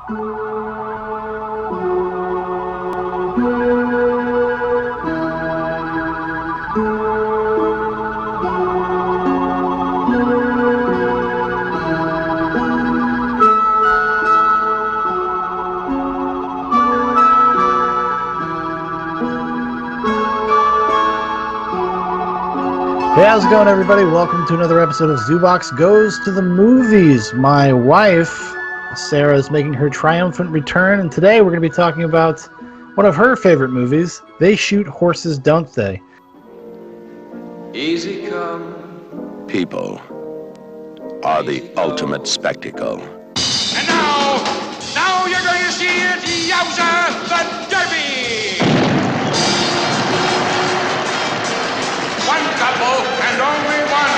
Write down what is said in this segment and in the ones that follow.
Hey, how's it going, everybody? Welcome to another episode of Zoobox Goes to the Movies. My wife, Sarah, is making her triumphant return, and today we're going to be talking about one of her favorite movies, They Shoot Horses, Don't They? Easy come. People are the ultimate spectacle. And now you're going to see it, Yowza, the Derby! One couple, and only one,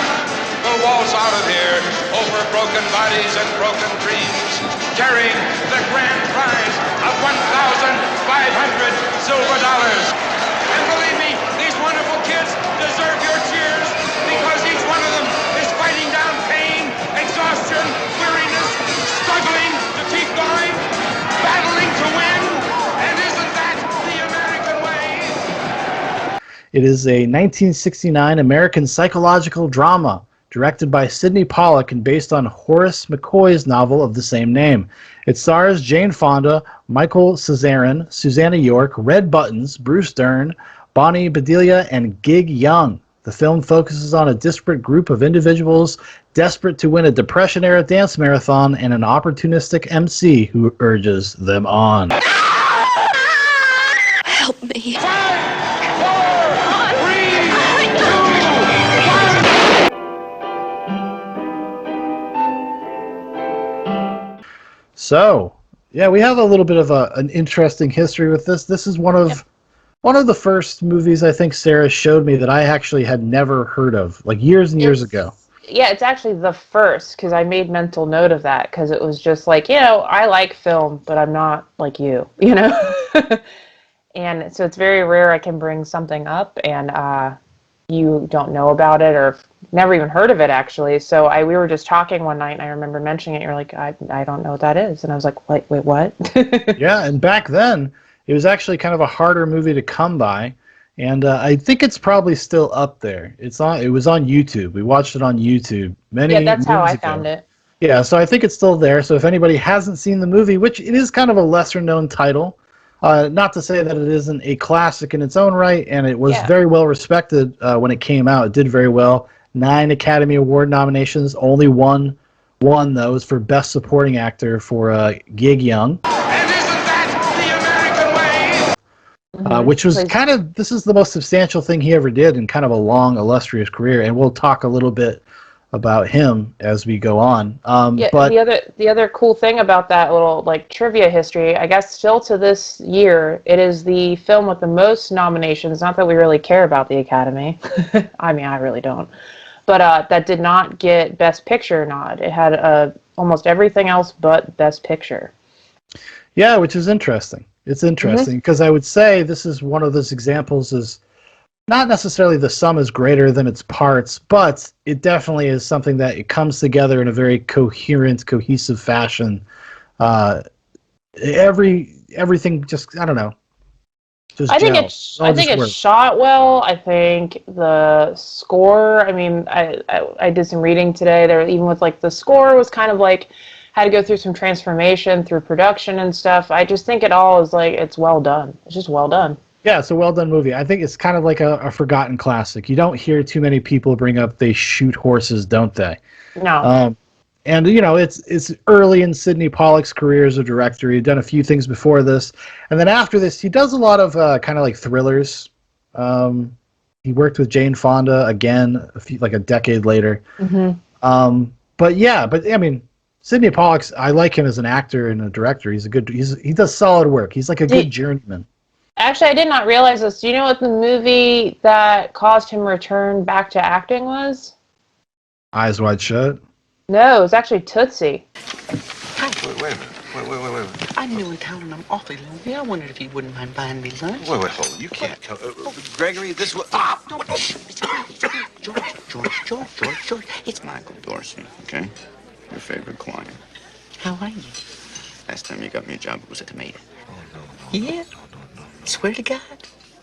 will waltz out of here over broken bodies and broken dreams, carrying the grand prize of $1,500 silver dollars. And believe me, these wonderful kids deserve your cheers, because each one of them is fighting down pain, exhaustion, weariness, struggling to keep going, battling to win. And isn't that the American way? It is a 1969 American psychological drama directed by Sydney Pollack and based on Horace McCoy's novel of the same name. It stars Jane Fonda, Michael Cesarin, Susanna York, Red Buttons, Bruce Dern, Bonnie Bedelia, and Gig Young. The film focuses on a disparate group of individuals desperate to win a Depression-era dance marathon and an opportunistic MC who urges them on. Help me. So, yeah, we have a little bit of an interesting history with this. This is one of the first movies I think Sarah showed me that I actually had never heard of, like years and years ago. Yeah, it's actually the first, because I made mental note of that, because it was just like, I like film, but I'm not like you, And so it's very rare I can bring something up, and you don't know about it, or never even heard of it, actually. So we were just talking one night, and I remember mentioning it. You're like, I don't know what that is. And I was like, wait, what? Yeah, and back then, it was actually kind of a harder movie to come by. And I think it's probably still up there. It was on YouTube. We watched it on YouTube Yeah, that's how I found it. Yeah, so I think it's still there. So if anybody hasn't seen the movie, which it is kind of a lesser-known title, not to say that it isn't a classic in its own right, and it was very well respected when it came out. It did very well. 9 Academy Award nominations. Only one won those for Best Supporting Actor for Gig Young. And isn't that the American way? Which was this is the most substantial thing he ever did in kind of a long, illustrious career, and we'll talk a little bit about him as we go on. But the other cool thing about that little trivia history, I guess still to this year, it is the film with the most nominations. Not that we really care about the Academy. I mean, I really don't. But that did not get Best Picture nod. It had almost everything else but Best Picture. Yeah, which is interesting. It's interesting because I would say this is one of those examples is not necessarily the sum is greater than its parts, but it definitely is something that it comes together in a very coherent, cohesive fashion. Everything just, I don't know. I think it's shot well. I think the score, I mean, I did some reading today. There, even with the score was kind of had to go through some transformation through production and stuff. I just think it all is it's well done. It's just well done. Yeah, it's a well done movie. I think it's kind of like a forgotten classic. You don't hear too many people bring up They Shoot Horses, Don't They? No. And it's early in Sydney Pollack's career as a director. He'd done a few things before this, and then after this, he does a lot of kind of thrillers. He worked with Jane Fonda again, a decade later. Mm-hmm. But I mean, Sydney Pollack's. I like him as an actor and a director. He does solid work. He's like a good journeyman. Actually, I did not realize this. Do you know what the movie that caused him return back to acting was? Eyes Wide Shut. No, it was actually Tootsie. Wait a minute. I'm new in town and I'm awfully lonely. I wondered if you wouldn't mind buying me lunch. Wait, hold on. You can't come. Gregory, this was... George. It's Michael Dorsey, okay? Your favorite client. How are you? Last time you got me a job, it was a tomato. Oh, no, Yeah? Swear to God?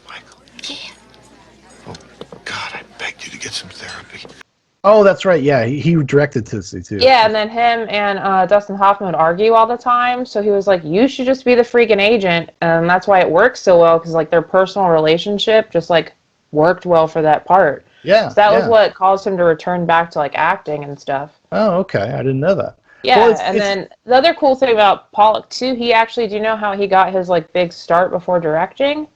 Michael. Yeah. Oh, God, I begged you to get some therapy. Oh, that's right. Yeah, he directed Tootsie too. Yeah, and then him and Dustin Hoffman would argue all the time. So he was like, "You should just be the freaking agent," and that's why it works so well because like their personal relationship just like worked well for that part. Yeah, So that was yeah. what caused him to return back to like acting and stuff. Oh, okay. I didn't know that. Well, Yeah, and then the other cool thing about Pollock too, he actually, do you know how he got his like big start before directing?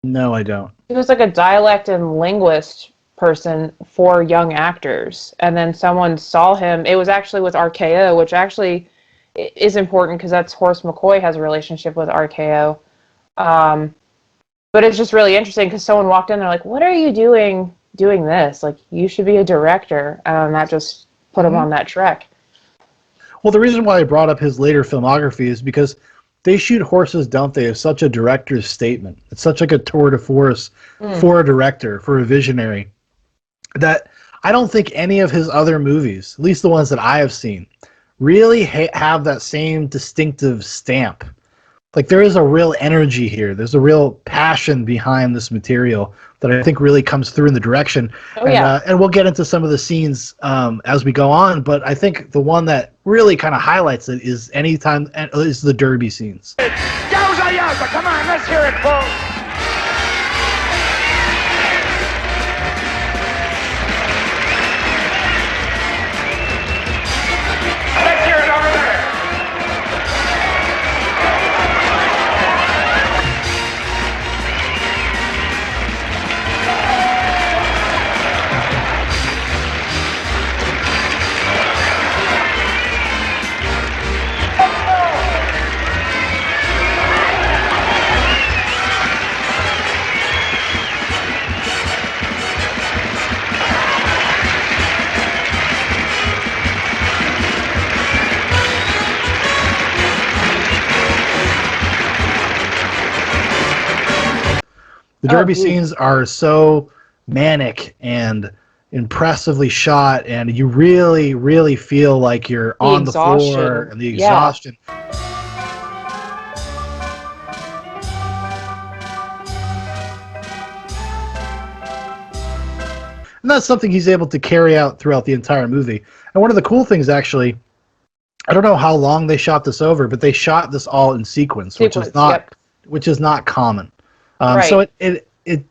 no, I don't. He was like a dialect and linguist person for young actors, and then someone saw him. It was actually with RKO, which actually is important because that's Horace McCoy has a relationship with RKO. Um, but it's just really interesting because someone walked in, they're like, "What are you doing this? Like, you should be a director," and that just put him on that trek. Well, the reason why I brought up his later filmography is because They Shoot Horses, Don't They? Is such a director's statement. It's such like a tour de force for a director, for a visionary, that I don't think any of his other movies, at least the ones that I have seen, really have that same distinctive stamp. Like, there is a real energy here. There's a real passion behind this material that I think really comes through in the direction. Oh, yeah. And we'll get into some of the scenes as we go on, but I think the one that really kind of highlights it is the Derby scenes. Yowza, yowza, come on, let's hear it, folks. Let's hear it over there. The Derby scenes are so manic and impressively shot, and you really, really feel like you're on the floor, and the exhaustion. And that's something he's able to carry out throughout the entire movie. And one of the cool things, actually, I don't know how long they shot this over, but they shot this all in sequence, which is not common. So it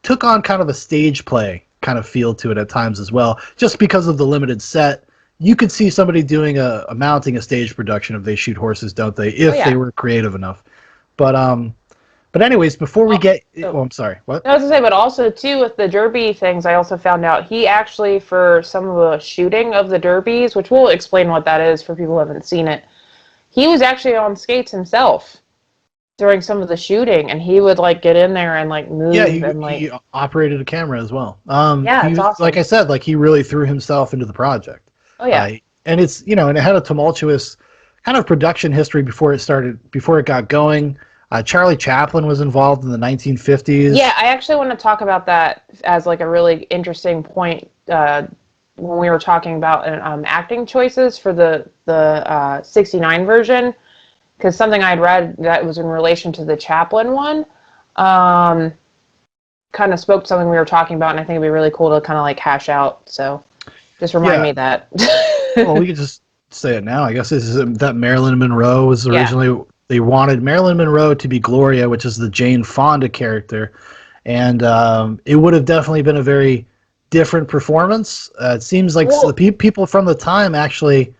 took on kind of a stage play kind of feel to it at times as well, just because of the limited set. You could see somebody doing mounting a stage production of They Shoot Horses, Don't They, if they were creative enough. But anyways, before we get... Oh, I'm sorry. What? I was going to say, but also, too, with the Derby things, I also found out he actually, for some of the shooting of the Derbies, which we'll explain what that is for people who haven't seen it, he was actually on skates himself during some of the shooting, and he would, like, get in there and, like, move. Yeah, and he operated a camera as well. It's awesome. Like I said, like, he really threw himself into the project. Oh, yeah. And it's, and it had a tumultuous kind of production history before it got going. Charlie Chaplin was involved in the 1950s. Yeah, I actually want to talk about that as like a really interesting point when we were talking about acting choices for the 69 version, because something I'd read that was in relation to the Chaplin one kind of spoke to something we were talking about, and I think it'd be really cool to kind of like hash out. So just remind me of that. Well, we could just say it now. I guess this is that Marilyn Monroe was originally... They wanted Marilyn Monroe to be Gloria, which is the Jane Fonda character, and it would have definitely been a very different performance. It seems like the people from the time actually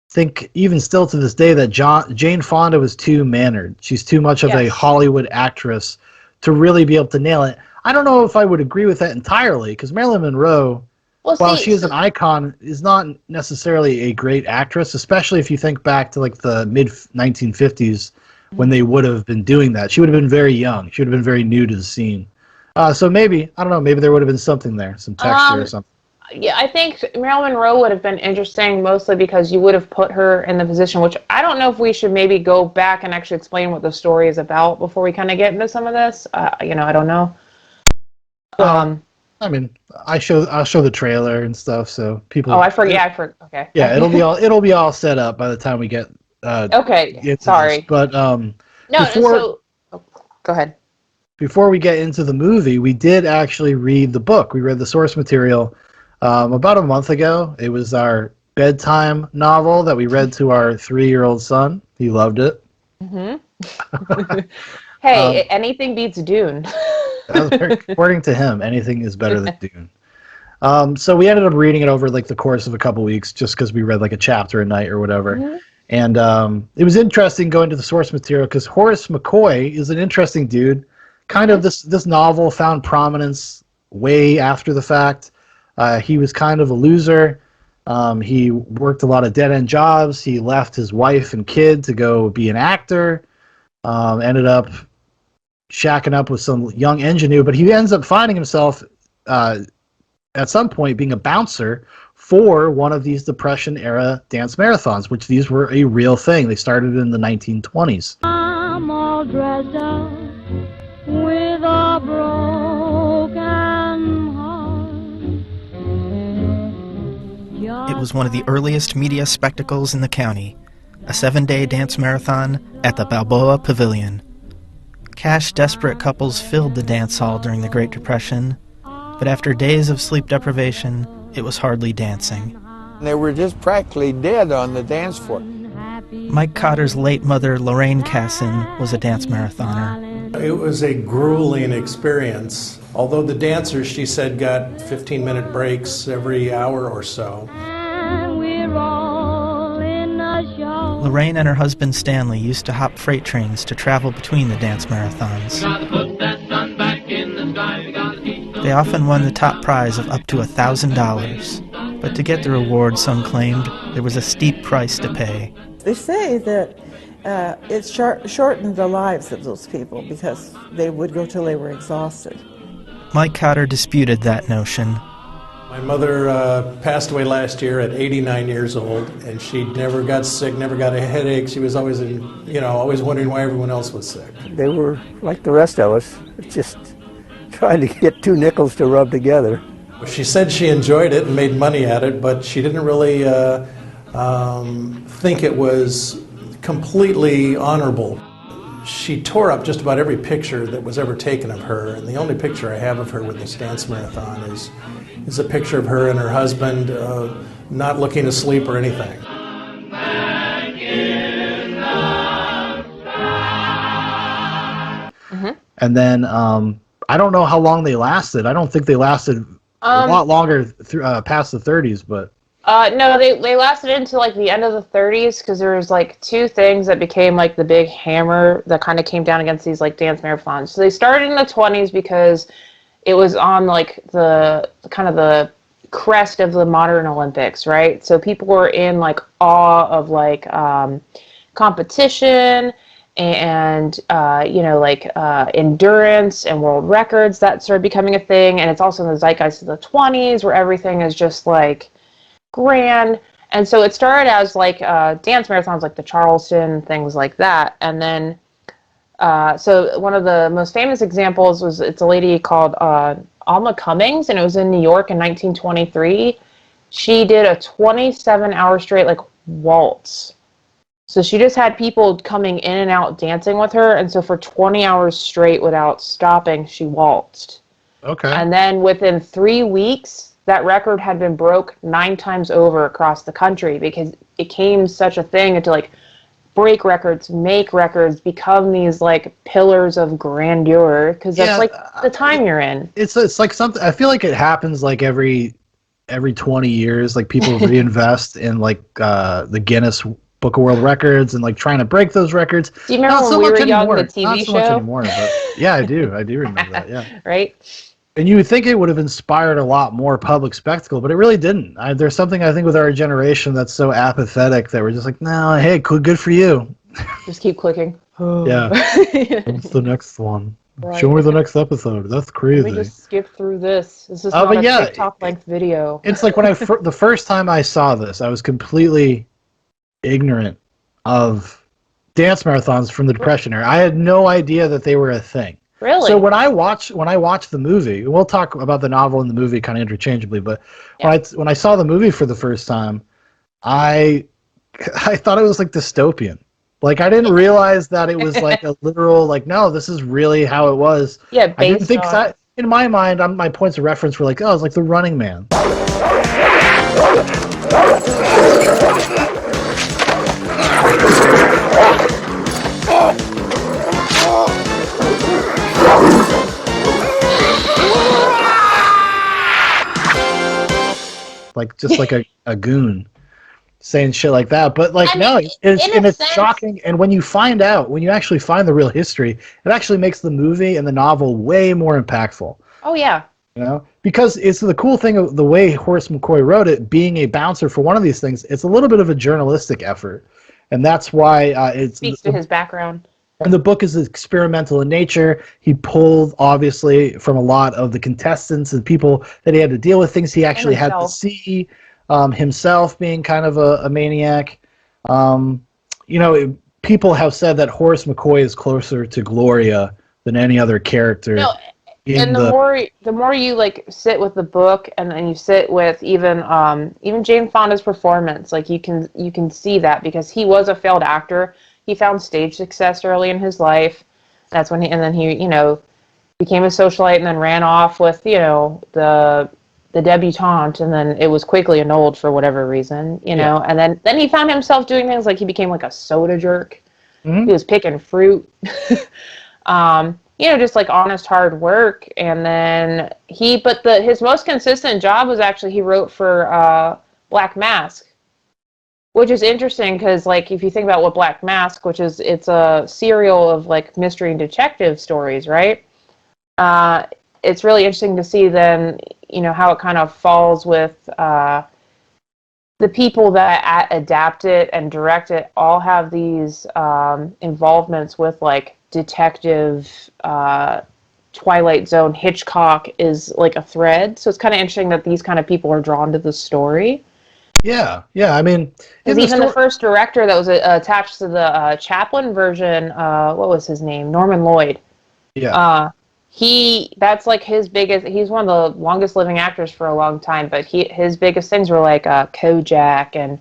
think, even still to this day, that Jane Fonda was too mannered. She's too much of a Hollywood actress to really be able to nail it. I don't know if I would agree with that entirely, because Marilyn Monroe, while she is an icon, is not necessarily a great actress, especially if you think back to like the mid-1950s when they would have been doing that. She would have been very young. She would have been very new to the scene. So maybe, I don't know, maybe there would have been something there, some texture or something. Yeah, I think Marilyn Monroe would have been interesting mostly because you would have put her in the position, which I don't know if we should maybe go back and actually explain what the story is about before we kind of get into some of this. I don't know. I mean, I'll show the trailer and stuff, so people. Oh, I forget. Okay. Yeah, it'll be all set up by the time we get Okay, into sorry. this, but No, before go ahead. before we get into the movie, we did actually read the book. We read the source material about a month ago. It was our bedtime novel that we read to our 3-year-old son. He loved it. Hey, anything beats Dune. According to him, anything is better than Dune. So we ended up reading it over like the course of a couple weeks, just because we read like a chapter a night or whatever. And it was interesting going to the source material because Horace McCoy is an interesting dude. Kind of this novel found prominence way after the fact. He was kind of a loser. He worked a lot of dead-end jobs. He left his wife and kid to go be an actor. Ended up shacking up with some young ingenue, but he ends up finding himself at some point being a bouncer for one of these Depression-era dance marathons, which these were a real thing. They started in the 1920s. I'm all dressed up with a broken heart. It was one of the earliest media spectacles in the county, a 7-day dance marathon at the Balboa Pavilion. Cash-desperate couples filled the dance hall during the Great Depression, but after days of sleep deprivation, it was hardly dancing. They were just practically dead on the dance floor. Mike Cotter's late mother, Lorraine Casson, was a dance marathoner. It was a grueling experience. Although the dancers, she said, got 15-minute breaks every hour or so. Lorraine and her husband Stanley used to hop freight trains to travel between the dance marathons. They often won the top prize of up to $1,000, but to get the reward, some claimed, there was a steep price to pay. They say that it shortened the lives of those people because they would go till they were exhausted. Mike Cotter disputed that notion. My mother passed away last year at 89 years old, and she never got sick, never got a headache. She was always, always wondering why everyone else was sick. They were like the rest of us, just trying to get 2 nickels to rub together. She said she enjoyed it and made money at it, but she didn't really think it was completely honorable. She tore up just about every picture that was ever taken of her, and the only picture I have of her with this dance marathon is a picture of her and her husband not looking asleep or anything. And then I don't know how long they lasted. I don't think they lasted a lot longer past the 30s, but no, they lasted into like the end of the 30s because there was like 2 things that became like the big hammer that kind of came down against these like dance marathons. So they started in the 20s because it was on like the kind of the crest of the modern Olympics, right? So people were in like awe of like competition and endurance and world records. That started becoming a thing, and it's also in the zeitgeist of the 20s where everything is just like grand. And so it started as like dance marathons like the Charleston, things like that, and then so one of the most famous examples it's a lady called Alma Cummings, and it was in New York in 1923. She did a 27-hour straight like waltz. So she just had people coming in and out dancing with her, and so for 20 hours straight without stopping, she waltzed. Okay. And then within 3 weeks, that record had been broke 9 times over across the country because it became such a thing to like break records, make records, become these like pillars of grandeur because that's like the time you're in. It's like something. I feel like it happens like every 20 years. Like people reinvest in like the Guinness Book of World Records and like trying to break those records. Do you remember when we were young, the TV Not so show? much anymore, but yeah, I do remember that. Yeah, right. And you would think it would have inspired a lot more public spectacle, but it really didn't. There's something I think with our generation that's so apathetic that we're just like, no, hey, good for you. Just keep clicking. Yeah. What's the next one? Right. Show me the next episode. That's crazy. Let me just skip through this. This is not a TikTok-length video. It's like when the first time I saw this, I was completely ignorant of dance marathons from the Depression era. I had no idea that they were a thing. Really? So when I watch the movie, we'll talk about the novel and the movie kind of interchangeably, but when I saw the movie for the first time, I I thought it was like dystopian. Like I didn't realize that it was like a literal like no, this is really how it was. Yeah, I didn't based think on. in my mind, my points of reference were like, oh, it's like The Running Man. Like just like a goon saying shit like that. But like I no, mean, it's in and a it's sense, shocking. And when you actually find the real history, it actually makes the movie and the novel way more impactful. oh yeah, You know, because it's the cool thing of the way Horace McCoy wrote it, being a bouncer for one of these things. It's a little bit of a journalistic effort, and that's why speaks to his background. and the book is experimental in nature. He pulled, obviously, from a lot of the contestants and people that he had to deal with, things he actually had to see, himself being kind of a maniac. You know, people have said that Horace McCoy is closer to Gloria than any other character No, in and the more you like sit with the book, and then you sit with even Jane Fonda's performance, like you can see that because he was a failed actor. He found stage success early in his life. That's when and then he became a socialite and then ran off with the debutante, and then it was quickly annulled for whatever reason, and then he found himself doing things like he became like a soda jerk. Mm-hmm. He was picking fruit. Just like honest hard work. And then his most consistent job was actually he wrote for Black Mask, which is interesting because like if you think about what Black Mask, it's a serial of like mystery and detective stories, right? It's really interesting to see then how it kind of falls with the people that adapt it and direct it all have these involvements with like detective, Twilight Zone, Hitchcock is like a thread. So it's kind of interesting that these kind of people are drawn to the story. Yeah. I mean, because even the first director that was attached to the Chaplin version, what was his name? Norman Lloyd. Yeah. That's like his biggest. He's one of the longest living actors for a long time, but his biggest things were like Kojak and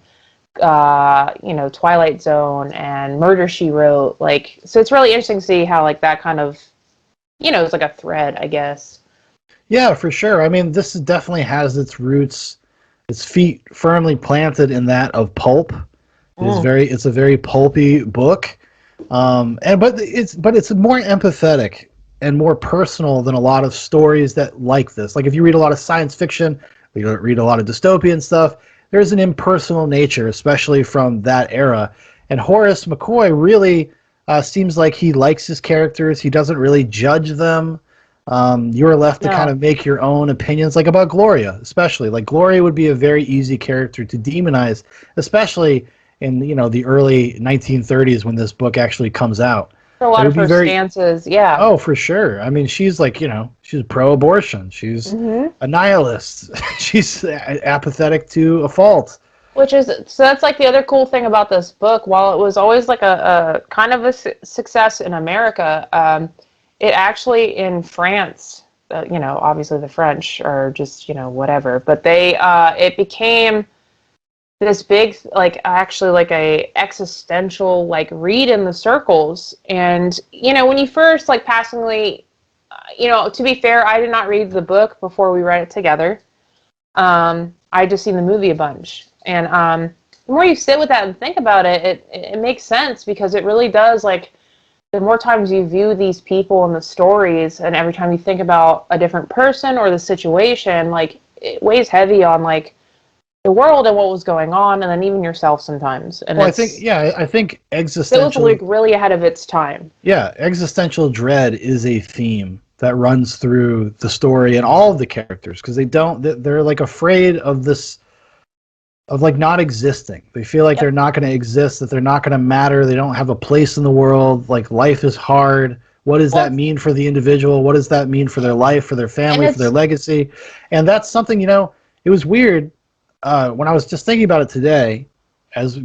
Twilight Zone and Murder, She Wrote. Like, so it's really interesting to see how like that kind of it's like a thread, I guess. Yeah, for sure. I mean, this definitely has its roots, its feet firmly planted in that of pulp. It's a very pulpy book, but it's more empathetic and more personal than a lot of stories that like this. Like if you read a lot of science fiction, you don't read a lot of dystopian stuff, there's an impersonal nature, especially from that era. And Horace McCoy really seems like he likes his characters. He doesn't really judge them. You're left to kind of make your own opinions, like about Gloria, especially. Like Gloria would be a very easy character to demonize, especially in the early 1930s when this book actually comes out. For a lot of her stances, yeah. Oh, for sure. I mean, she's like, she's pro-abortion. She's a nihilist. She's apathetic to a fault. So that's like the other cool thing about this book. While it was always like a kind of a success in America, it actually in France, obviously the French are just, whatever, but it became this big, like actually like a existential like read in the circles. And when you first like passingly, to be fair, I did not read the book before we read it together. I just seen the movie a bunch, and the more you sit with that and think about it, it makes sense because it really does. Like the more times you view these people and the stories, and every time you think about a different person or the situation, like it weighs heavy on like the world and what was going on, and then even yourself sometimes. And well, I think existential. It was like really ahead of its time. Yeah, existential dread is a theme that runs through the story and all of the characters because they're like afraid of this, of like not existing. They feel like they're not going to exist, that they're not going to matter. They don't have a place in the world. Like life is hard. What does that mean for the individual? What does that mean for their life, for their family, for their legacy? And that's something, it was weird. When I was just thinking about it today, as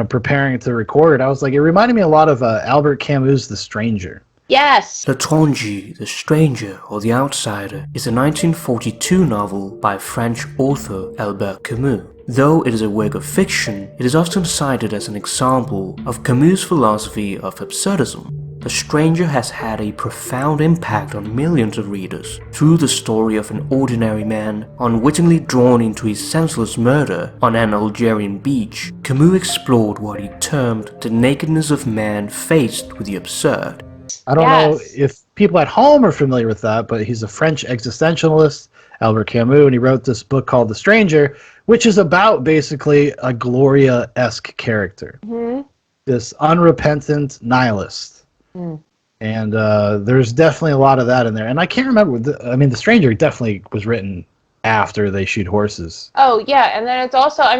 preparing to record it, I was like, it reminded me a lot of Albert Camus' The Stranger. Yes. L'étranger, The Stranger, or The Outsider is a 1942 novel by French author Albert Camus. Though it is a work of fiction, it is often cited as an example of Camus' philosophy of absurdism. The Stranger has had a profound impact on millions of readers. Through the story of an ordinary man unwittingly drawn into a senseless murder on an Algerian beach, Camus explored what he termed the nakedness of man faced with the absurd. I don't know if people at home are familiar with that, but he's a French existentialist, Albert Camus, and he wrote this book called The Stranger, which is about basically a Gloria-esque character. Mm-hmm. This unrepentant nihilist. And there's definitely a lot of that in there. And I can't remember. The Stranger definitely was written after They Shoot Horses. Oh, yeah. And then it's also, I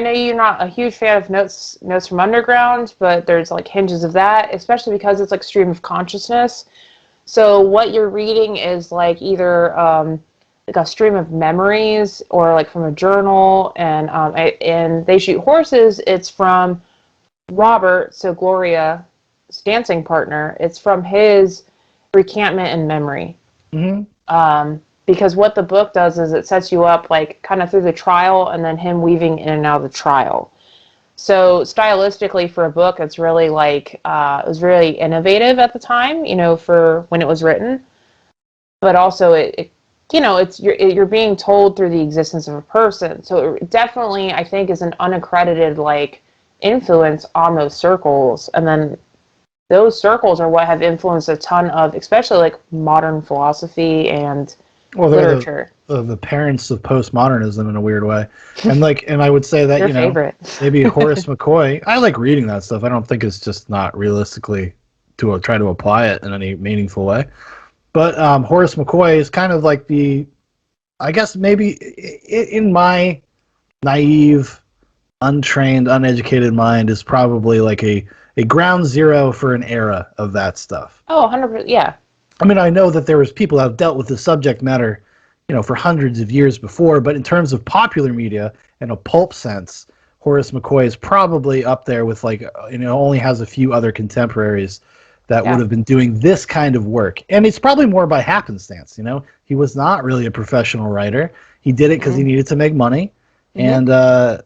know you're not a huge fan of Notes from Underground, but there's like hinges of that, especially because it's like stream of consciousness. So what you're reading is like either like a stream of memories or like from a journal. And They Shoot Horses, it's from Robert, so Gloria's dancing partner. It's from his recantment and memory. Mm-hmm. Because what the book does is it sets you up like kind of through the trial and then him weaving in and out of the trial. So stylistically for a book, it's really like, it was really innovative at the time, for when it was written. But also you're being told through the existence of a person. So it definitely, I think, is an unaccredited like influence on those circles. And then those circles are what have influenced a ton of, especially like modern philosophy and literature. The parents of postmodernism in a weird way. And I would say that, Your favorite. maybe Horace McCoy, I like reading that stuff. I don't think it's just not realistically to try to apply it in any meaningful way. But Horace McCoy is kind of like I guess maybe in my naive, untrained, uneducated mind is probably like a ground zero for an era of that stuff. Oh, 100%, yeah. I know that there was people that have dealt with the subject matter, for hundreds of years before, but in terms of popular media in a pulp sense, Horace McCoy is probably up there with only has a few other contemporaries that would have been doing this kind of work. And it's probably more by happenstance, He was not really a professional writer. He did it because he needed to make money. Mm-hmm. And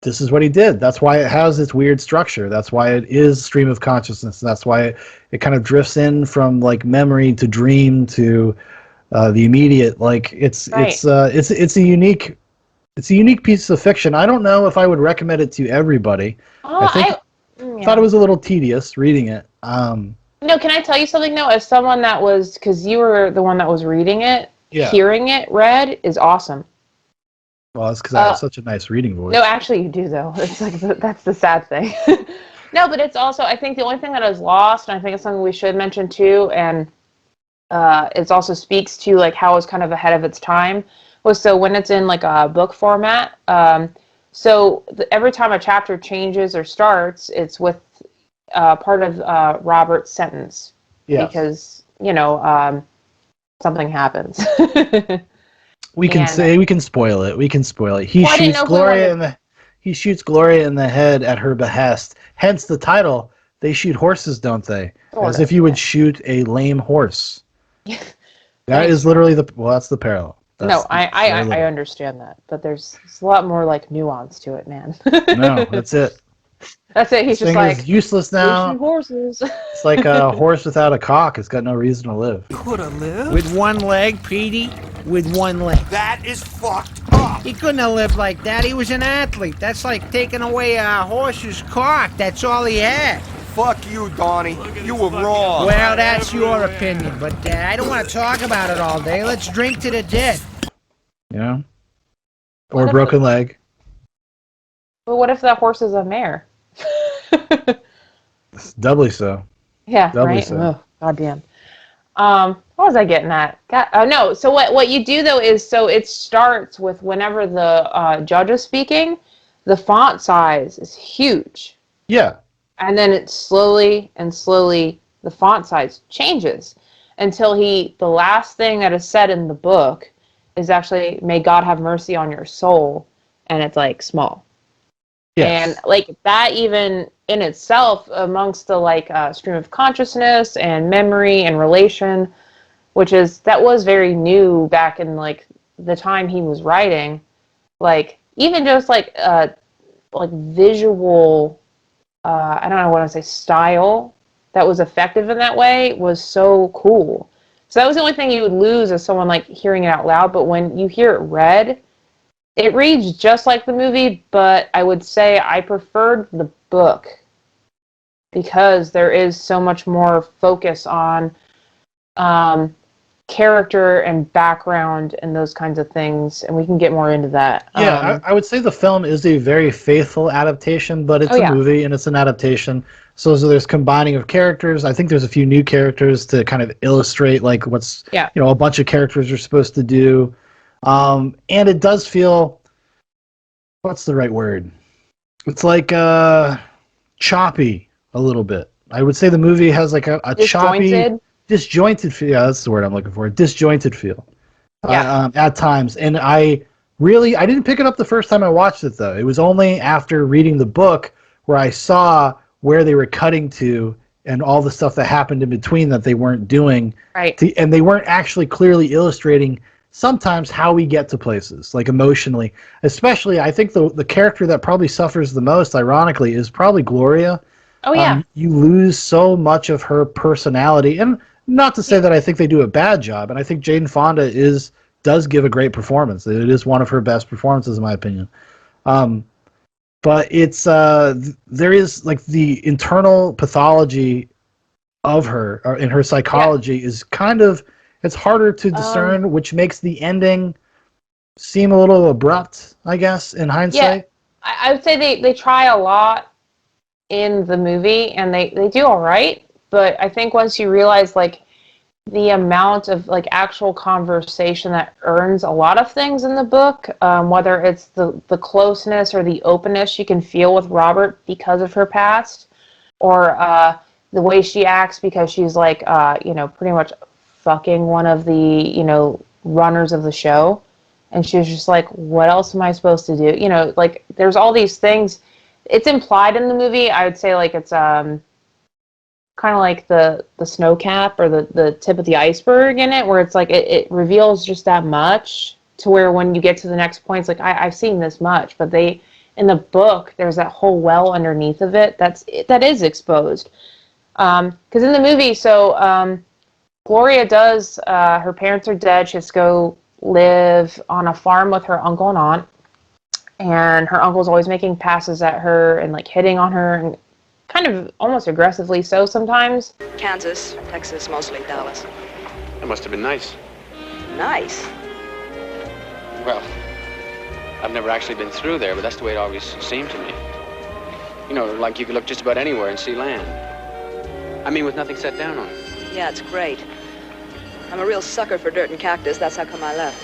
this is what he did. That's why it has its weird structure. That's why it is stream of consciousness. That's why it kind of drifts in from like memory to dream to the immediate. Like it's a unique piece of fiction. I don't know if I would recommend it to everybody. I thought it was a little tedious reading it. No, can I tell you something though? As someone that was, because you were the one that was reading it, hearing it read is awesome. Well, it's because I have such a nice reading voice. No, actually, you do, though. It's like that's the sad thing. No, but it's also, I think the only thing that is lost, and I think it's something we should mention too, and it also speaks to like how it's kind of ahead of its time, was so when it's in like a book format, every time a chapter changes or starts, it's with part of Robert's sentence. Yes. Because, something happens. We can spoil it. We can spoil it. He shoots Gloria in the head at her behest. Hence the title. They shoot horses, don't they? As if you would shoot a lame horse. That is literally that's the parallel. I understand that, but there's a lot more like nuance to it, man. No, that's it. That's it. He's this just thing like is useless now. Horses. It's like a horse without a cock. It's got no reason to live. Could have lived with one leg, Petey. With one leg. That is fucked up. He couldn't have lived like that. He was an athlete. That's like taking away a horse's cock. That's all he had. Fuck you, Donnie. You were wrong. Well, that's your opinion, but I don't want to talk about it all day. Let's drink to the dead. Or a broken leg. Well, what if that horse is a mare? It's doubly so. Yeah, doubly right? So. Oh, goddamn. What was I getting at? No, so what you do, though, is so it starts with whenever the judge is speaking, the font size is huge. Yeah. And then it slowly, the font size changes until the last thing that is said in the book is actually, may God have mercy on your soul, and it's like small. Yes. And like that even in itself amongst the stream of consciousness and memory and relation, that was very new back in like the time he was writing. Like even just like visual, I don't know what I say, style that was effective in that way was so cool. So that was the only thing you would lose as someone like hearing it out loud. But when you hear it read, it reads just like the movie, but I would say I preferred the book because there is so much more focus on character and background and those kinds of things, and we can get more into that. Yeah, I would say the film is a very faithful adaptation, but it's a movie and it's an adaptation. So there's combining of characters. I think there's a few new characters to kind of illustrate like what's a bunch of characters are supposed to do. And it does feel, what's the right word? It's like choppy a little bit. I would say the movie has like a choppy, disjointed feel. Yeah, that's the word I'm looking for. Disjointed feel. At times. And I didn't pick it up the first time I watched it, though. It was only after reading the book where I saw where they were cutting to and all the stuff that happened in between that they weren't doing. Right. And they weren't actually clearly illustrating sometimes how we get to places, like emotionally. Especially, I think the character that probably suffers the most, ironically, is probably Gloria. Oh, yeah. You lose so much of her personality. And not to say that I think they do a bad job, and I think Jane Fonda does give a great performance. It is one of her best performances, in my opinion. But it's there is like the internal pathology of her, or in her psychology, is kind of, it's harder to discern, which makes the ending seem a little abrupt, I guess, in hindsight. Yeah, I would say they try a lot in the movie, and they do all right. But I think once you realize like the amount of like actual conversation that earns a lot of things in the book, whether it's the closeness or the openness you can feel with Robert because of her past, or the way she acts because she's like pretty much fucking one of the runners of the show, and she's just like, what else am I supposed to do? Like there's all these things. It's implied in the movie. I would say like it's kind of like the snow cap or the tip of the iceberg in it, where it's like it reveals just that much to where when you get to the next point, it's like I've seen this much, but in the book there's that whole well underneath of it that is exposed. Because in the movie, Gloria does, her parents are dead. She has to go live on a farm with her uncle and aunt, and her uncle's always making passes at her and like hitting on her, and kind of almost aggressively so sometimes. Kansas, Texas, mostly Dallas. That must have been nice. Nice? Well, I've never actually been through there, but that's the way it always seemed to me. Like you could look just about anywhere and see land. I mean, with nothing set down on it. Yeah, it's great. I'm a real sucker for dirt and cactus. That's how come I left.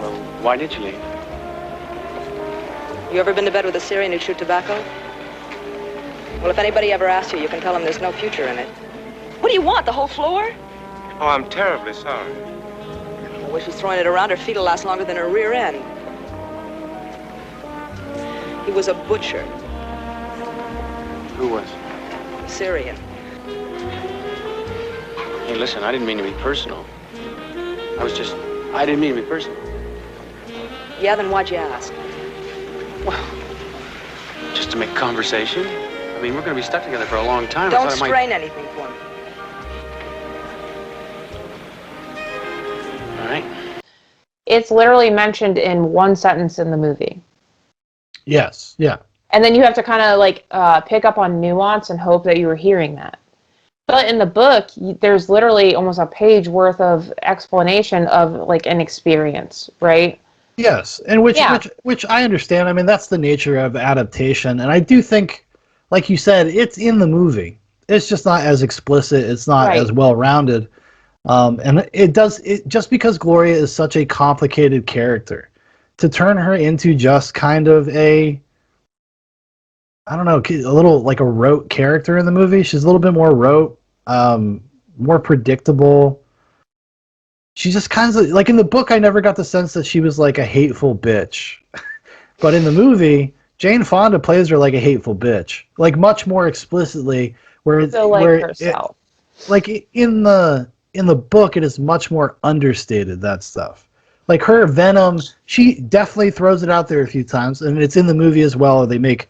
Well, why did you leave? You ever been to bed with a Syrian who chewed tobacco? Well, if anybody ever asks you, you can tell them there's no future in it. What do you want, the whole floor? Oh, I'm terribly sorry. I wish she's throwing it around. Her feet'll last longer than her rear end. He was a butcher. Who was? Syrian. Hey, listen, I didn't mean to be personal. I didn't mean to be personal. Yeah, then why'd you ask? Well, just to make conversation. I mean, we're going to be stuck together for a long time. Don't strain anything for me. All right. It's literally mentioned in one sentence in the movie. Yes, yeah. And then you have to kind of like pick up on nuance and hope that you were hearing that. But in the book, there's literally almost a page worth of explanation of like an experience, right? Yes, and which I understand. I mean, that's the nature of adaptation, and I do think, like you said, it's in the movie. It's just not as explicit. It's not as well-rounded, and just because Gloria is such a complicated character, to turn her into just kind of a, I don't know, a little like a rote character in the movie. She's a little bit more rote, more predictable. She's just kind of like, in the book, I never got the sense that she was like a hateful bitch. But in the movie, Jane Fonda plays her like a hateful bitch, like much more explicitly. Herself. Like in the book, it is much more understated, that stuff. like her venom, she definitely throws it out there a few times, and it's in the movie as well. They make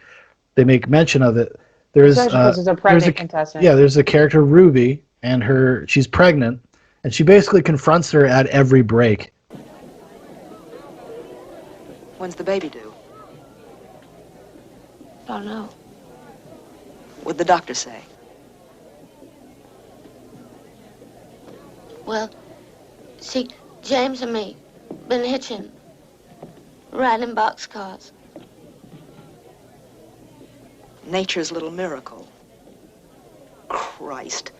mention of it. There's Especially because it's a pregnant contestant. Yeah, there's a character, Ruby, and she's pregnant, and she basically confronts her at every break. When's the baby due? Don't know. What'd the doctor say? Well, see, James and me been hitching, riding boxcars. Nature's little miracle. Christ.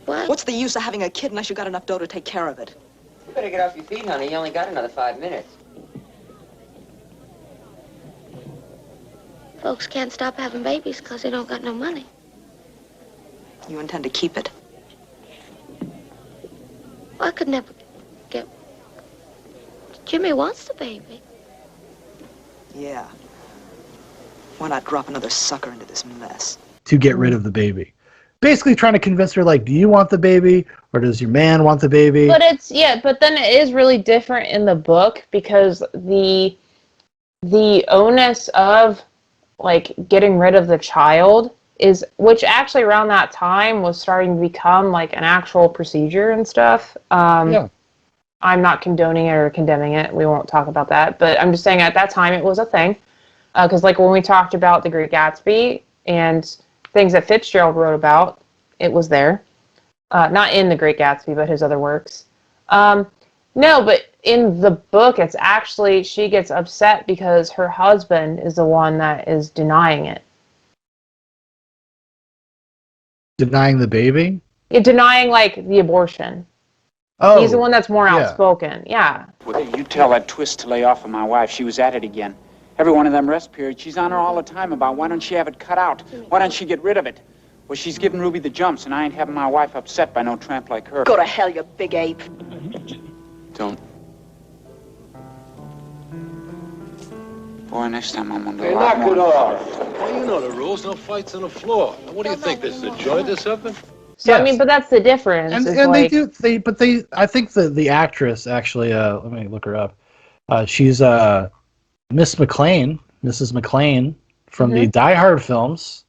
What? What's the use of having a kid unless you got enough dough to take care of it? You better get off your feet, honey. You only got another 5 minutes. Folks can't stop having babies because they don't got no money. You intend to keep it? I could never get... Jimmy wants the baby. Yeah. Why not drop another sucker into this mess? To get rid of the baby. Basically trying to convince her, like, do you want the baby, or does your man want the baby? But but then it is really different in the book because the onus of, like, getting rid of the child is, which actually around that time was starting to become, like, an actual procedure and stuff. Yeah. I'm not condoning it or condemning it. We won't talk about that. But I'm just saying at that time it was a thing. Because, like, when we talked about The Great Gatsby and things that Fitzgerald wrote about, it was there. Not in The Great Gatsby, but his other works. No, but in the book, it's actually, she gets upset because her husband is the one that is denying it. Denying the baby? Yeah, denying, like, the abortion. Oh, he's the one that's more yeah. outspoken. Yeah. Well, you tell that twist to lay off of my wife. She was at it again. Every one of them rest periods, she's on her all the time about why don't she have it cut out? Why don't she get rid of it? Well, she's giving Ruby the jumps, and I ain't having my wife upset by no tramp like her. Go to hell, you big ape. Don't. Boy, next time I'm gonna do Hey, a lot knock it more. off. Well, you know the rules. No fights on the floor. What do you think? This is a joint or something? So, I mean, but that's the difference. And like, I think the actress, actually, let me look her up. She's Miss McLean, Mrs. McLean, from the Die Hard films.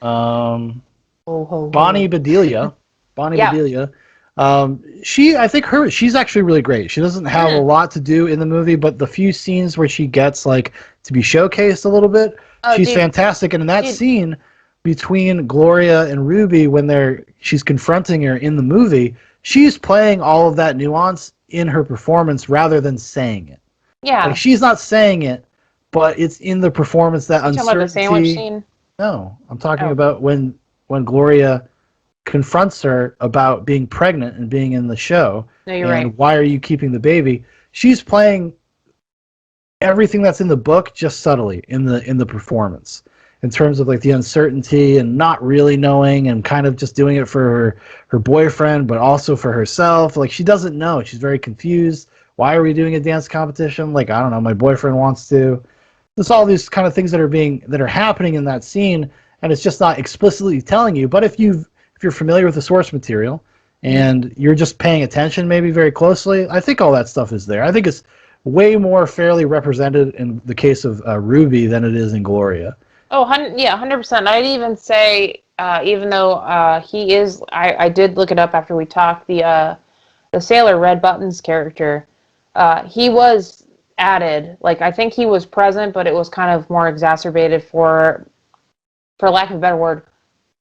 Bonnie Bedelia. Bedelia. She's actually really great. She doesn't have a lot to do in the movie, but the few scenes where she gets, like, to be showcased a little bit, she's fantastic. And in that scene between Gloria and Ruby, when she's confronting her in the movie, she's playing all of that nuance in her performance rather than saying it. Yeah. Like, she's not saying it, but it's in the performance, that you uncertainty. talking about the sandwich scene? No, I'm talking about when Gloria confronts her about being pregnant and being in the show. No, you're and right. why are you keeping the baby? She's playing everything that's in the book just subtly in the performance, in terms of, like, the uncertainty and not really knowing and kind of just doing it for her boyfriend, but also for herself. Like, she doesn't know. She's very confused. Why are we doing a dance competition? Like, I don't know. My boyfriend wants to. There's all these kind of things that are happening in that scene, and it's just not explicitly telling you. But if you're familiar with the source material and you're just paying attention, maybe very closely, I think all that stuff is there. I think it's way more fairly represented in the case of Ruby than it is in Gloria. Oh, 100%. I'd even say, even though he is, I did look it up after we talked, the sailor Red Buttons character, he was added. Like, I think he was present, but it was kind of more exacerbated for lack of a better word,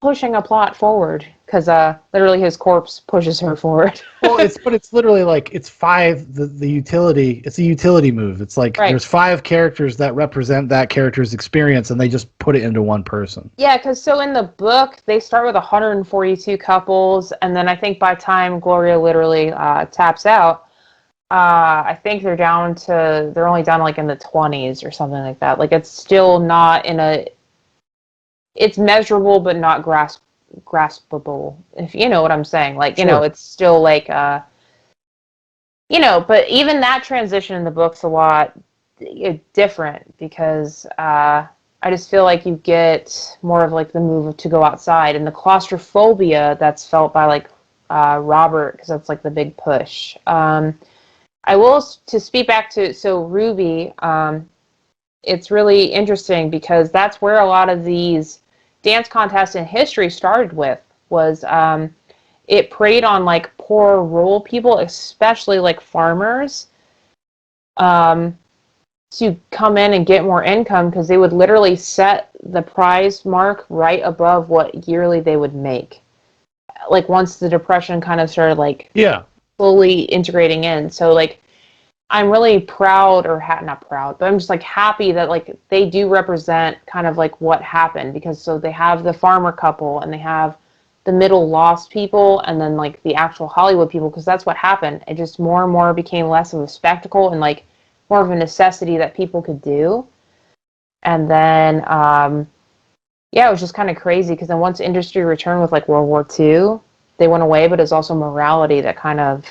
pushing a plot forward, because literally his corpse pushes her forward. Well, it's literally like it's the utility. It's a utility move. It's like there's 5 characters that represent that character's experience, and they just put it into one person. Yeah, because so in the book they start with 142 couples, and then I think by the time Gloria literally taps out, I think they're only down like in the 20s or something like that. Like, it's still not it's measurable but not graspable, if you know what I'm saying. Like, you know, it's still like but even that transition in the book's a lot different, because I just feel like you get more of, like, the move to go outside and the claustrophobia that's felt by, like, Robert, because that's like the big push. I will, to speak back to, so Ruby, it's really interesting because that's where a lot of these dance contests in history started with, was it preyed on like poor rural people, especially like farmers, to come in and get more income, because they would literally set the prize mark right above what yearly they would make. Like once the Depression kind of started like slowly integrating in. So like I'm really proud, or not proud, but I'm just like happy that like they do represent kind of like what happened, because so they have the farmer couple and they have the middle lost people and then like the actual Hollywood people, because that's what happened. It just more and more became less of a spectacle and like more of a necessity that people could do. And then yeah, it was just kind of crazy, because then once industry returned with like World War II, they went away, but it's also morality that kind of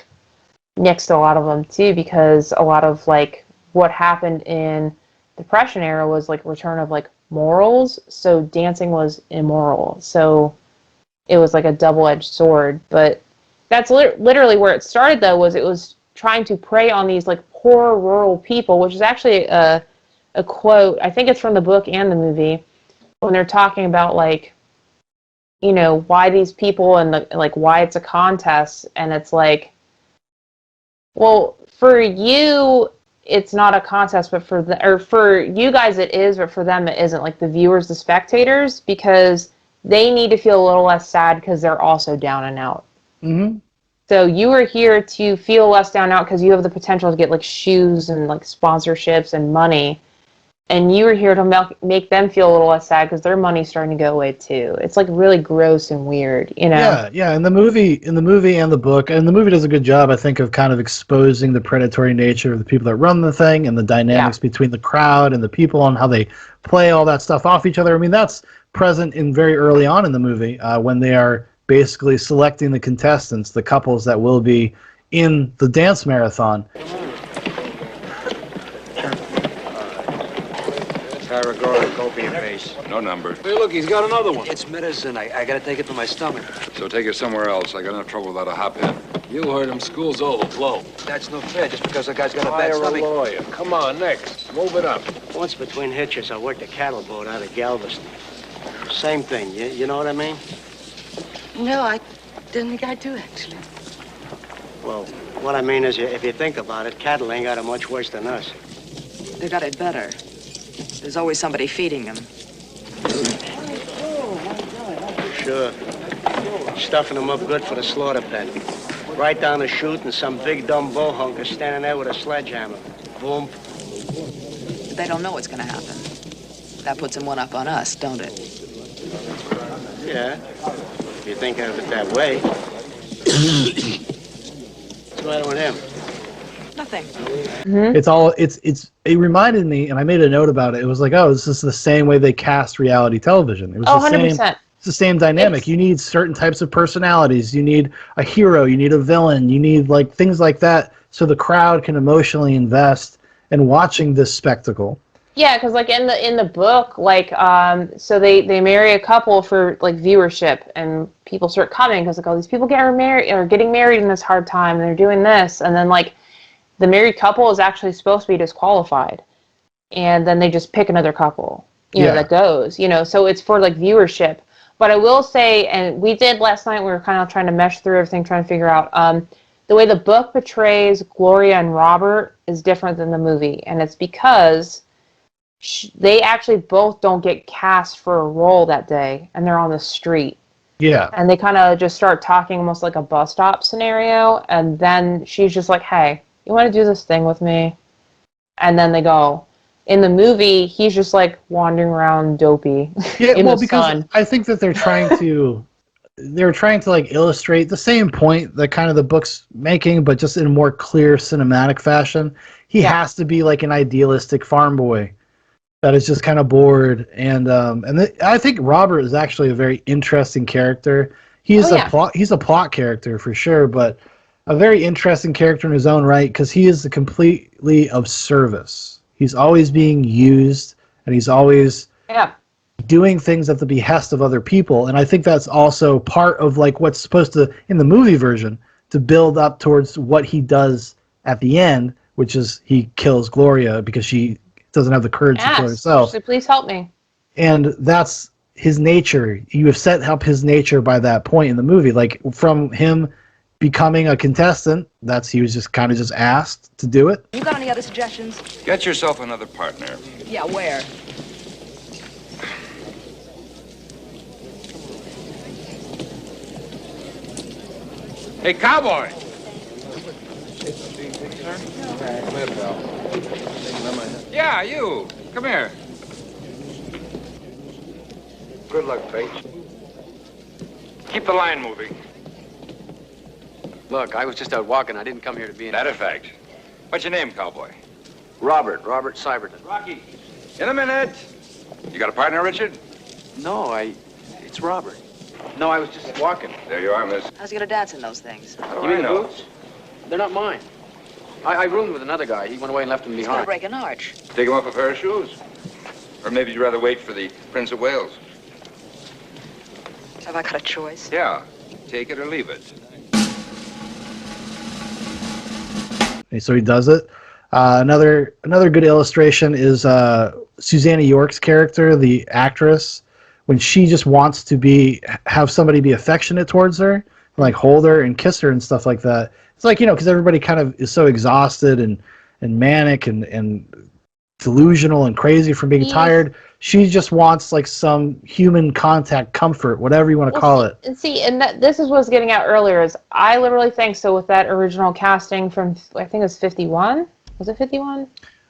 nixed a lot of them too, because a lot of like what happened in Depression era was like return of like morals, so dancing was immoral, so it was like a double-edged sword. But that's literally where it started, though, was it was trying to prey on these like poor rural people, which is actually a quote, I think it's from the book and the movie, when they're talking about like, you know, why these people and like why it's a contest, and it's like, well, for you, it's not a contest, but for you guys it is, but for them it isn't. Like the viewers, the spectators, because they need to feel a little less sad because they're also down and out. Mm-hmm. So you are here to feel less down and out because you have the potential to get like shoes and like sponsorships and money. And you are here to make them feel a little less sad because their money's starting to go away too. It's like really gross and weird, you know? Yeah. In the movie and the book, and the movie does a good job, I think, of kind of exposing the predatory nature of the people that run the thing and the dynamics between the crowd and the people and how they play all that stuff off each other. I mean, that's present in very early on in the movie when they are basically selecting the contestants, the couples that will be in the dance marathon. Tyragora, copium base. No number. Hey, look, he's got another one. It's medicine. I gotta take it for my stomach. So take it somewhere else. I got enough trouble without a hop in. You heard him. School's over. Blow. That's no fair, just because the guy's got a bad Hire a stomach. lawyer. Come on, next. Move it up. Once between hitches, I worked a cattle boat out of Galveston. Same thing, you know what I mean? No, I didn't think I do, actually. Well, what I mean is, if you think about it, cattle ain't got it much worse than us. They got it better. There's always somebody feeding them. Sure. Stuffing them up good for the slaughter pen. Right down the chute, and some big dumb bull is standing there with a sledgehammer. Boom. They don't know what's gonna happen. That puts them one up on us, don't it? Yeah. If you think of it that way. What's the matter with him? Nothing. It reminded me, and I made a note about it. It was like, oh, this is the same way they cast reality television. It was the 100%. same. It's the same dynamic. You need certain types of personalities. You need a hero. You need a villain. You need like things like that, so the crowd can emotionally invest in watching this spectacle. Yeah, because like in the book, like so they marry a couple for like viewership, and people start coming because like, oh, these people getting married in this hard time, and they're doing this, and then like the married couple is actually supposed to be disqualified, and then they just pick another couple, you know, that goes, you know, so it's for like viewership. But I will say, and we did last night, we were kind of trying to mesh through everything, trying to figure out the way the book portrays Gloria and Robert is different than the movie, and it's because they actually both don't get cast for a role that day, and they're on the street. Yeah. And they kind of just start talking almost like a bus stop scenario, and then she's just like, hey, you want to do this thing with me? And then they go. In the movie, he's just like wandering around dopey in the because sun. I think that they're trying to like illustrate the same point that kind of the book's making, but just in a more clear cinematic fashion. He has to be like an idealistic farm boy that is just kind of bored, and I think Robert is actually a very interesting character. He's a plot character for sure, but a very interesting character in his own right, because he is completely of service. He's always being used, and he's always doing things at the behest of other people. And I think that's also part of like what's supposed to, in the movie version, to build up towards what he does at the end, which is he kills Gloria because she doesn't have the courage to kill herself. So please help me. And that's his nature. You have set up his nature by that point in the movie. Like from him becoming a contestant, he was just kind of just asked to do it. You got any other suggestions? Get yourself another partner. Yeah, where? Hey, cowboy! Yeah, you. Come here. Good luck, Bates. Keep the line moving. Look, I was just out walking. I didn't come here to be in... Matter of fact. What's your name, cowboy? Robert Cyberton. Rocky. In a minute. You got a partner, Richard? No, it's Robert. No, I was just walking. There you are, miss. How's he gonna dance in those things? How do You I mean the know? boots? They're not mine. I roomed with another guy. He went away and left them He's gonna behind. break an arch. Take him off a pair of shoes. Or maybe you'd rather wait for the Prince of Wales. Have I got a choice? Yeah. Take it or leave it. And so he does it. Another good illustration is Susanna York's character, the actress, when she just wants to have somebody be affectionate towards her, and like hold her and kiss her and stuff like that. It's like, because everybody kind of is so exhausted and manic and delusional and crazy from being tired. She just wants like some human contact, comfort, whatever you want to call it. And this is what I was getting at earlier. Is I literally think so with that original casting from I think it was 51. Was it 51?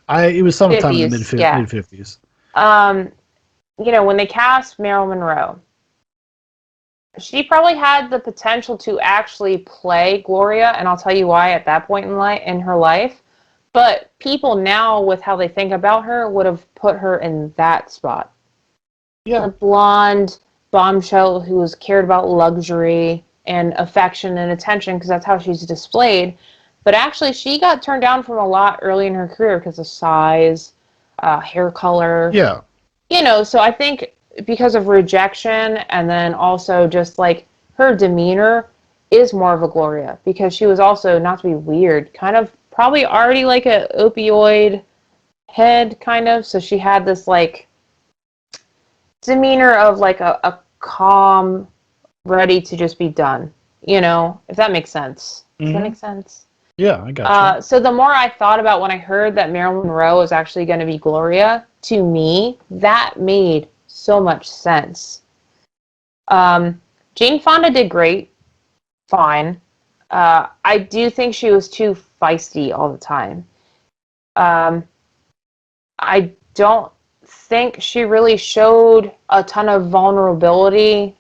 It was sometime in the 50s, mid 50s. When they cast Marilyn Monroe, she probably had the potential to actually play Gloria, and I'll tell you why at that point in her life. But people now, with how they think about her, would have put her in that spot. Yeah. A blonde bombshell who cared about luxury and affection and attention, because that's how she's displayed. But actually, she got turned down from a lot early in her career because of size, hair color. Yeah. So I think because of rejection, and then also just like her demeanor is more of a Gloria, because she was also, not to be weird, kind of probably already like a opioid head kind of, so she had this like demeanor of like a calm, ready to just be done, if that makes sense. Does that make sense? Yeah, I got you. So the more I thought about when I heard that Marilyn Monroe was actually going to be Gloria, to me, that made so much sense. Jane Fonda did great. Fine. I do think she was too feisty all the time. I don't think she really showed a ton of vulnerability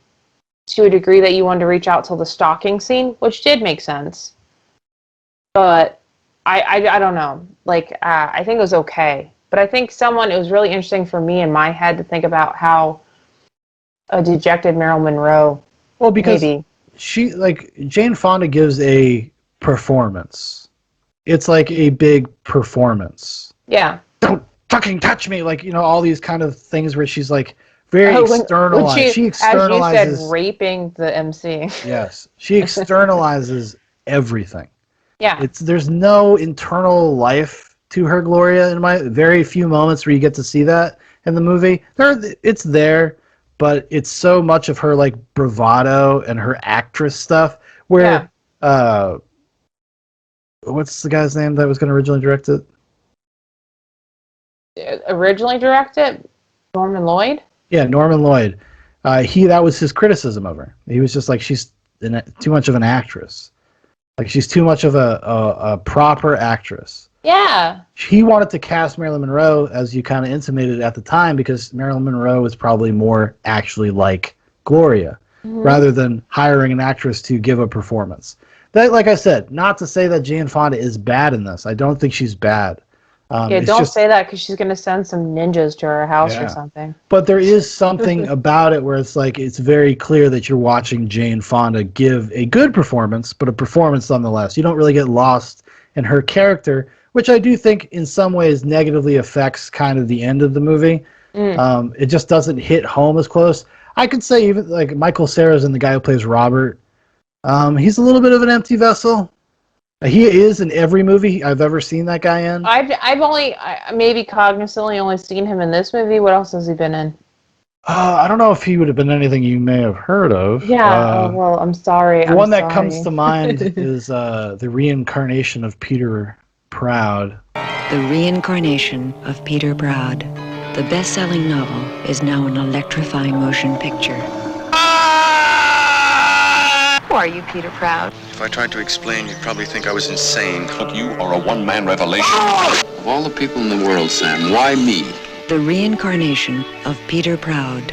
to a degree that you wanted to reach out to the stalking scene, which did make sense. But I don't know. I think it was okay. But I think it was really interesting for me in my head to think about how a dejected Marilyn Monroe. Well, because Jane Fonda gives a performance. It's like a big performance. Yeah. Don't fucking touch me. All these kind of things where she's like very externalized. She externalizes. As you said, raping the MC. Yes. She externalizes everything. Yeah. There's no internal life to her, Gloria, in my very few moments where you get to see that in the movie. It's there, but it's so much of her like bravado and her actress stuff where what's the guy's name that was going to originally direct it? Originally directed? Norman Lloyd? Yeah, Norman Lloyd. That was his criticism of her. He was just like, she's too much of an actress. Like, she's too much of a proper actress. Yeah. He wanted to cast Marilyn Monroe, as you kind of intimated at the time, because Marilyn Monroe was probably more actually like Gloria, rather than hiring an actress to give a performance. That, like I said, not to say that Jane Fonda is bad in this. I don't think she's bad. Don't say that, because she's going to send some ninjas to her house or something. But there is something about it where it's like, it's very clear that you're watching Jane Fonda give a good performance, but a performance nonetheless. You don't really get lost in her character, which I do think in some ways negatively affects kind of the end of the movie. It just doesn't hit home as close. I could say even like Michael Cera's and the guy who plays Robert. He's a little bit of an empty vessel. He is in every movie I've ever seen that guy in. I've only maybe cognizantly only seen him in this movie. What else has he been in? I don't know if he would have been anything you may have heard of. Yeah. Well, I'm sorry. The one that comes to mind is the reincarnation of Peter Proud. The Reincarnation of Peter Proud. The best-selling novel is now an electrifying motion picture. Who are you, Peter Proud? If I tried to explain, you'd probably think I was insane. Look, you are a one-man revelation. Of all the people in the world, Sam, why me? The Reincarnation of Peter Proud.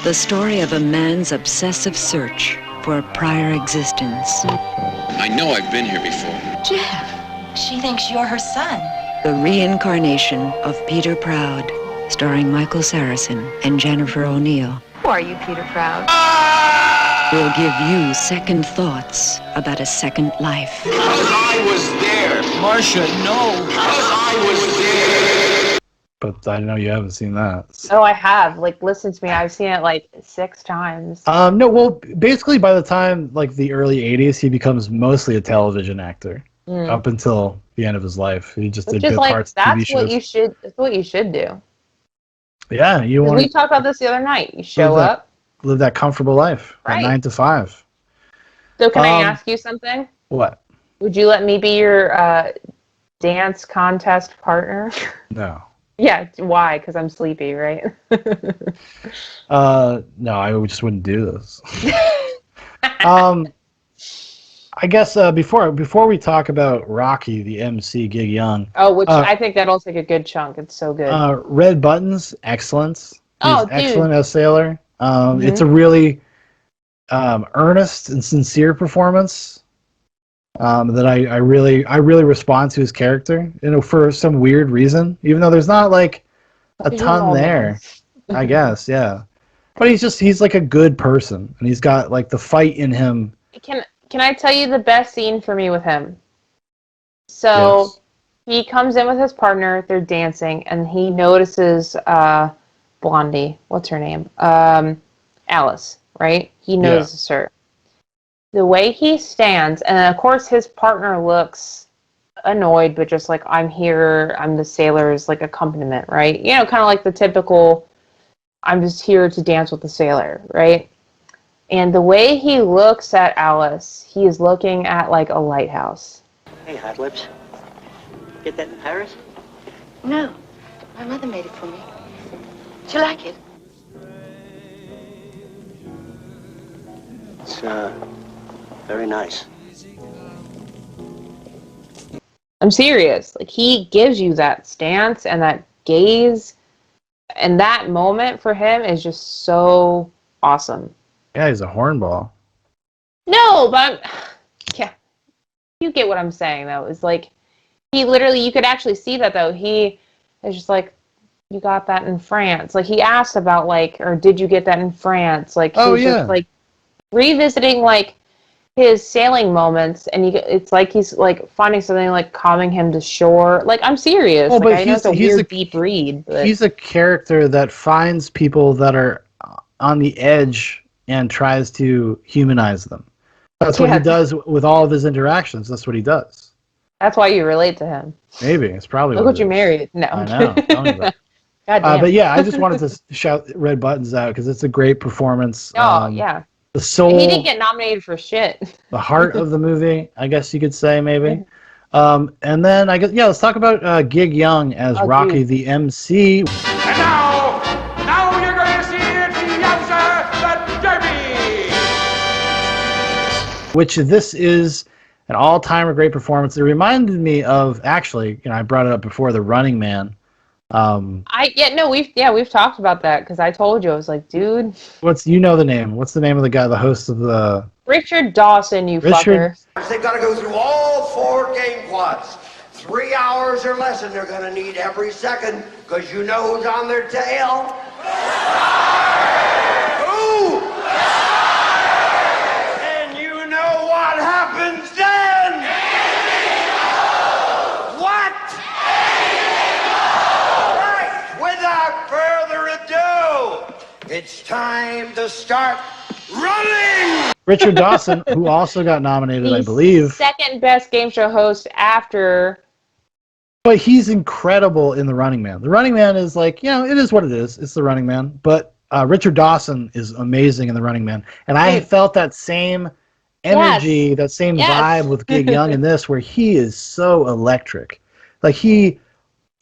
The story of a man's obsessive search for a prior existence. I know I've been here before. Jeff, she thinks you're her son. The Reincarnation of Peter Proud, starring Michael Saracen and Jennifer O'Neill. Who are you, Peter Proud? Will give you second thoughts about a second life. Because I was there. Marcia, no. Because I was there. But I know you haven't seen that. Oh, I have. Like, listen to me. I've seen it like 6 times. No, well, basically by the time like the early 80s, he becomes mostly a television actor. Up until the end of his life, he just did Which is bit like parts. that's TV what shows. you should. That's what you should do. Yeah, you 'Cause want we talked about this the other night. You show up. live that comfortable life, Right. 9 to 5. So can I ask you something? What? Would you let me be your dance contest partner? No. Yeah. Why? Because I'm sleepy, right? No, I just wouldn't do this. I guess before we talk about Rocky, the MC Gig Young. Oh, which I think that'll take a good chunk. It's so good. Red Buttons, excellent. He's Oh, dude. excellent as Sailor. It's a really earnest and sincere performance that I really respond to his character. You know, for some weird reason, even though there's not like a ton there. I guess, yeah. But he's like a good person, and he's got like the fight in him. Can I tell you the best scene for me with him? So he comes in with his partner, they're dancing, and he notices Blondie, what's her name? Alice, right? He notices her. The way he stands, and of course his partner looks annoyed, but just like, I'm here, I'm the sailor's like accompaniment, right? You know, kind of like the typical, I'm just here to dance with the sailor, right? And the way he looks at Alice, he is looking at like a lighthouse. Hey, Hot Lips. Get that in Paris? No. My mother made it for me. Do you like it? It's, very nice. I'm serious. Like, he gives you that stance and that gaze, and that moment for him is just so awesome. Yeah, he's a hornball. No, but yeah, you get what I'm saying though. It's like he literally, you could actually see that though. He is just like, you got that in France. Like he asked about like, or did you get that in France? Like he's just like revisiting like his sailing moments, and it's like he's like finding something like calming him to shore. Like I'm serious. Like, I know it's a weird deep read, but he's a character that finds people that are on the edge and tries to humanize them. That's what he does with all of his interactions. That's what he does. That's why you relate to him. Maybe it's probably. Look what you married. No, I know. Tell me about it. God damn. But yeah, I just wanted to shout Red Buttons out because it's a great performance. Oh yeah. The soul. He didn't get nominated for shit. The heart of the movie, I guess you could say maybe. And then I guess let's talk about Gig Young as Rocky the MC. And now you're going to see it, the Derby. Which this is an all-time great performance. It reminded me of actually, I brought it up before, The Running Man. We've talked about that because I told you I was like, dude. The name? What's the name of the guy, the host of the? Richard Dawson, fucker. They've got to go through all 4 game quads. 3 hours or less, and they're going to need every second, because you know who's on their tail? Who? And you know what happens then? What? Right, without further ado, It's time to start running! Richard Dawson, who also got nominated, I The believe. second best game show host after. But he's incredible in The Running Man. The Running Man is like, it is what it is. It's The Running Man. But Richard Dawson is amazing in The Running Man. And I felt that same energy, that same vibe with Gig Young in this, where he is so electric. Like, he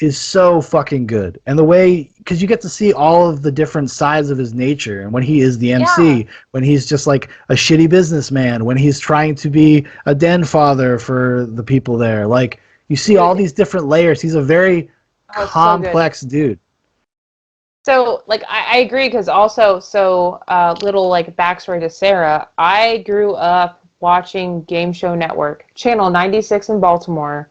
is so fucking good. And the way, because you get to see all of the different sides of his nature, and when he is the MC, when he's just like a shitty businessman, when he's trying to be a den father for the people there. Like, you see all these different layers. He's a very complex dude. So, like, I agree, because also, little, like, backstory to Sarah, I grew up watching Game Show Network, Channel 96 in Baltimore.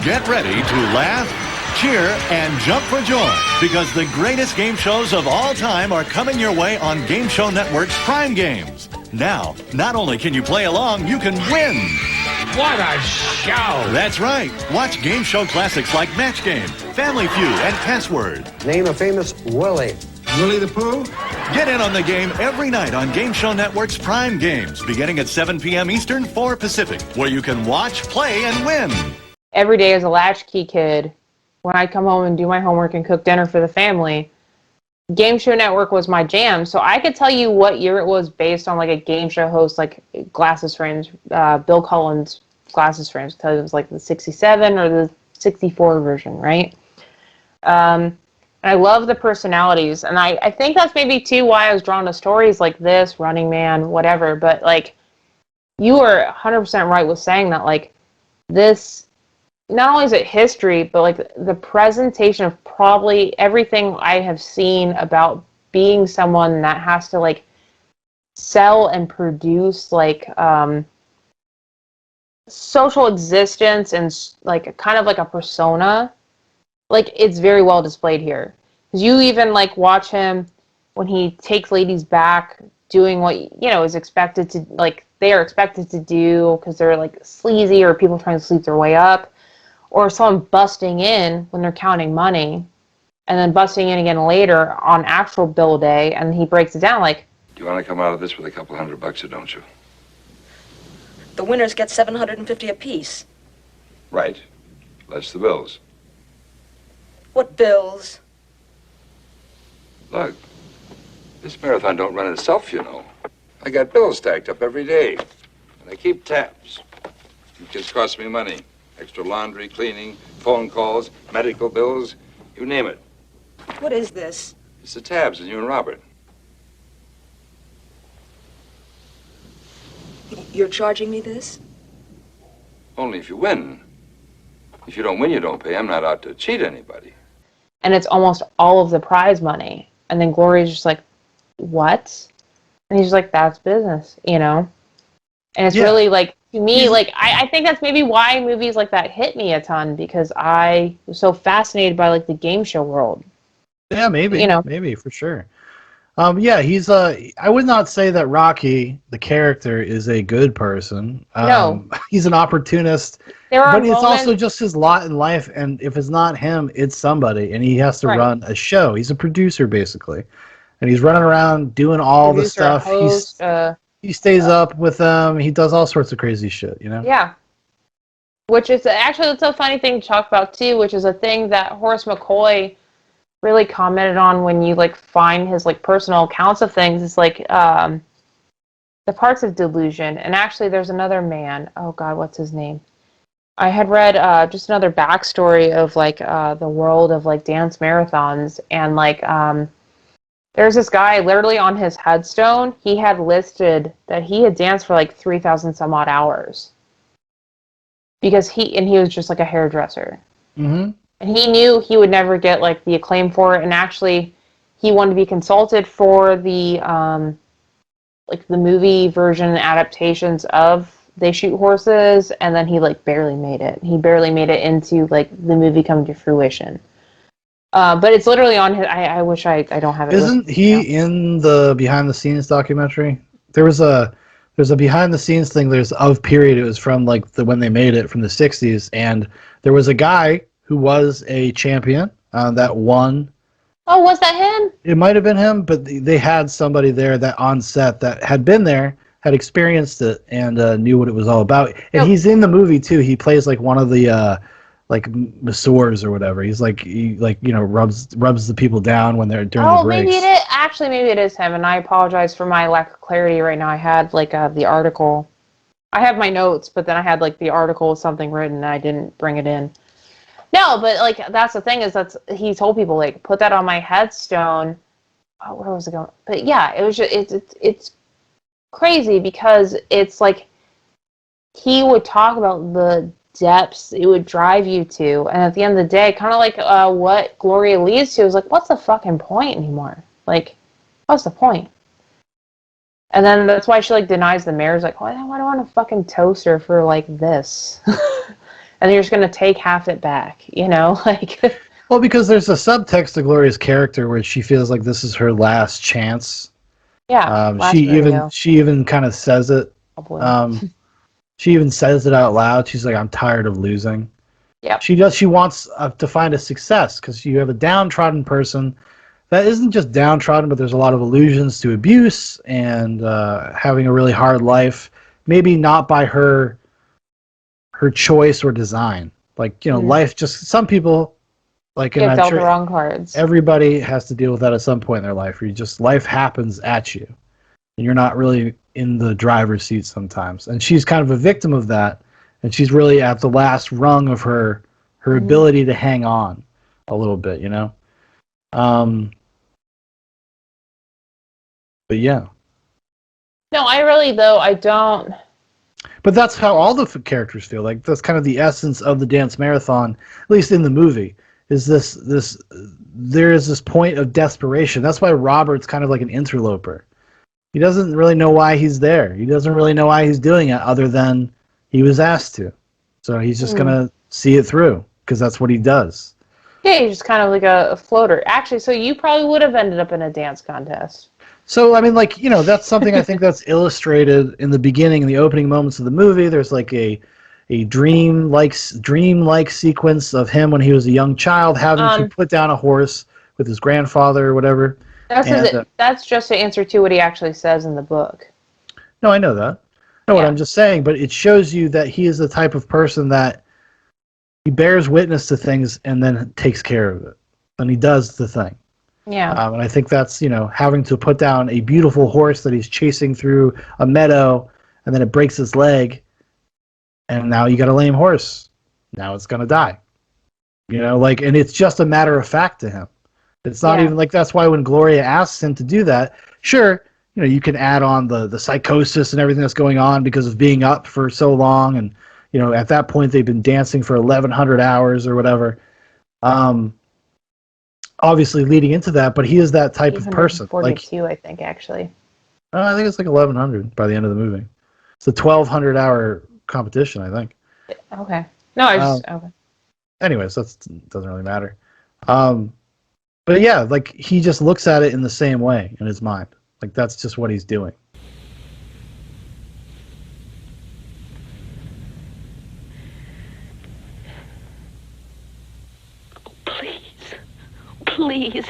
Get ready to laugh, cheer, and jump for joy, because the greatest game shows of all time are coming your way on Game Show Network's Prime Games. Now, not only can you play along, you can win. What a show! That's right. Watch game show classics like Match Game, Family Feud, and Password. Name a famous Willie. Willie the Pooh? Get in on the game every night on Game Show Network's Prime Games, beginning at 7 p.m. Eastern, 4 Pacific, where you can watch, play, and win. Every day as a latchkey kid, when I come home and do my homework and cook dinner for the family, Game Show Network was my jam. So I could tell you what year it was based on, like, a game show host, like Glasses Frames, Bill Cullen's Glasses Frames. Tell you it was like the 67 or the 64 version, right? And I love the personalities. And I think that's maybe, too, why I was drawn to stories like this, Running Man, whatever. But, like, you were 100% right with saying that, like, this, not only is it history, but, like, the presentation of probably everything I have seen about being someone that has to, like, sell and produce, like, social existence and, like, kind of like a persona, like, it's very well displayed here. Because you even, like, watch him when he takes ladies back doing what, is expected to, like, they are expected to do because they're, like, sleazy, or people trying to sleep their way up, or someone busting in when they're counting money, and then busting in again later on actual bill day, and he breaks it down like, You want to come out of this with a couple $100, or don't you? The winners get $750 apiece. Right. Less the bills. What bills? Look, this marathon don't run itself, you know. I got bills stacked up every day, and I keep tabs. It just costs me money. Extra laundry, cleaning, phone calls, medical bills, you name it. What is this? It's the tabs, and you and Robert. You're charging me this? Only if you win. If you don't win, you don't pay. I'm not out to cheat anybody. and it's almost all of the prize money. And then Gloria's just like, what? And he's like, that's business, you know? And it's really like, to me, like, I think that's maybe why movies like that hit me a ton, because I was so fascinated by, like, the game show world. Yeah, maybe. You know? Maybe, for sure. Yeah, he's I would not say that Rocky, the character, is a good person. No. He's an opportunist. But it's also just his lot in life, and if it's not him, it's somebody, and he has to run a show. He's a producer, basically. And he's running around doing all the stuff. Host, he stays up with them. He does all sorts of crazy shit, you know? Yeah. Which is actually, it's a funny thing to talk about, too, which is a thing that Horace McCoy really commented on when you, like, find his, like, personal accounts of things. It's like the parts of delusion. And actually, there's another man. Oh, God, what's his name? I had read just another backstory of, like, the world of, like, dance marathons. And, like, there's this guy, literally on his headstone, he had listed that he had danced for, like, 3,000 some odd hours. Because he was just, like, a hairdresser. Mm-hmm. And he knew he would never get, like, the acclaim for it. And actually, he wanted to be consulted for the, like, the movie version adaptations of They Shoot Horses. And then he, like, barely made it. He barely made it into, like, the movie come to fruition. But it's literally on his... I wish I don't have it. Isn't he in the behind-the-scenes documentary? There's a behind-the-scenes thing. There's of period. It was from, like, when they made it from the 60s. And there was a guy who was a champion that won Oh, was that him? It might have been him, but they had somebody there that on set that had been there, had experienced it, and knew what it was all about. And he's in the movie too. He plays like one of the like masseurs or whatever. He's like rubs the people down when they're during the breaks. Maybe it is. Actually, maybe it is him. And I apologize for my lack of clarity right now. I had like the article. I have my notes, but then I had like the article with something written, and I didn't bring it in. No, but like that's the thing is he told people like put that on my headstone. Oh, where was it going? But yeah, it was just it's crazy because it's like he would talk about the depths it would drive you to, and at the end of the day, kind of like what Gloria leads to is like, what's the fucking point anymore? Like, what's the point? And then that's why she like denies the mayor's like, why do I want a fucking toaster for like this? And you're just gonna take half it back, like. Well, because there's a subtext to Gloria's character where she feels like this is her last chance. Yeah. She even kind of says it. She even says it out loud. She's like, "I'm tired of losing." Yeah. She does. She wants to find a success because you have a downtrodden person that isn't just downtrodden, but there's a lot of allusions to abuse and having a really hard life. Maybe not by her choice or design. Like, life just, some people, like, and I'm sure the wrong cards. Everybody has to deal with that at some point in their life where life happens at you and you're not really in the driver's seat sometimes. And she's kind of a victim of that. And she's really at the last rung of her ability to hang on a little bit, but yeah. No, I don't. But that's how all the characters feel. Like that's kind of the essence of the dance marathon, at least in the movie. Is there is this point of desperation. That's why Robert's kind of like an interloper. He doesn't really know why he's there. He doesn't really know why he's doing it, other than he was asked to. So he's just gonna see it through because that's what he does. Yeah, he's just kind of like a floater. Actually, so you probably would have ended up in a dance contest. So, I mean, like, that's something I think that's illustrated in the beginning, in the opening moments of the movie. There's like a dream-like sequence of him when he was a young child having to put down a horse with his grandfather or whatever. That's just to answer to what he actually says in the book. No, I know that. No, what I'm just saying, but it shows you that he is the type of person that he bears witness to things and then takes care of it. And he does the thing. Yeah. And I think that's, having to put down a beautiful horse that he's chasing through a meadow, and then it breaks his leg, and now you got a lame horse. Now it's going to die. And it's just a matter of fact to him. It's not even like, that's why when Gloria asks him to do that, sure, you can add on the psychosis and everything that's going on because of being up for so long, and, at that point they've been dancing for 1,100 hours or whatever. Obviously leading into that, but he is that type of person. 42, I think, actually. I think it's like 1,100 by the end of the movie. It's a 1,200-hour competition, I think. Okay. No, okay. Anyways, that doesn't really matter. But yeah, like he just looks at it in the same way in his mind. Like that's just what he's doing. Please.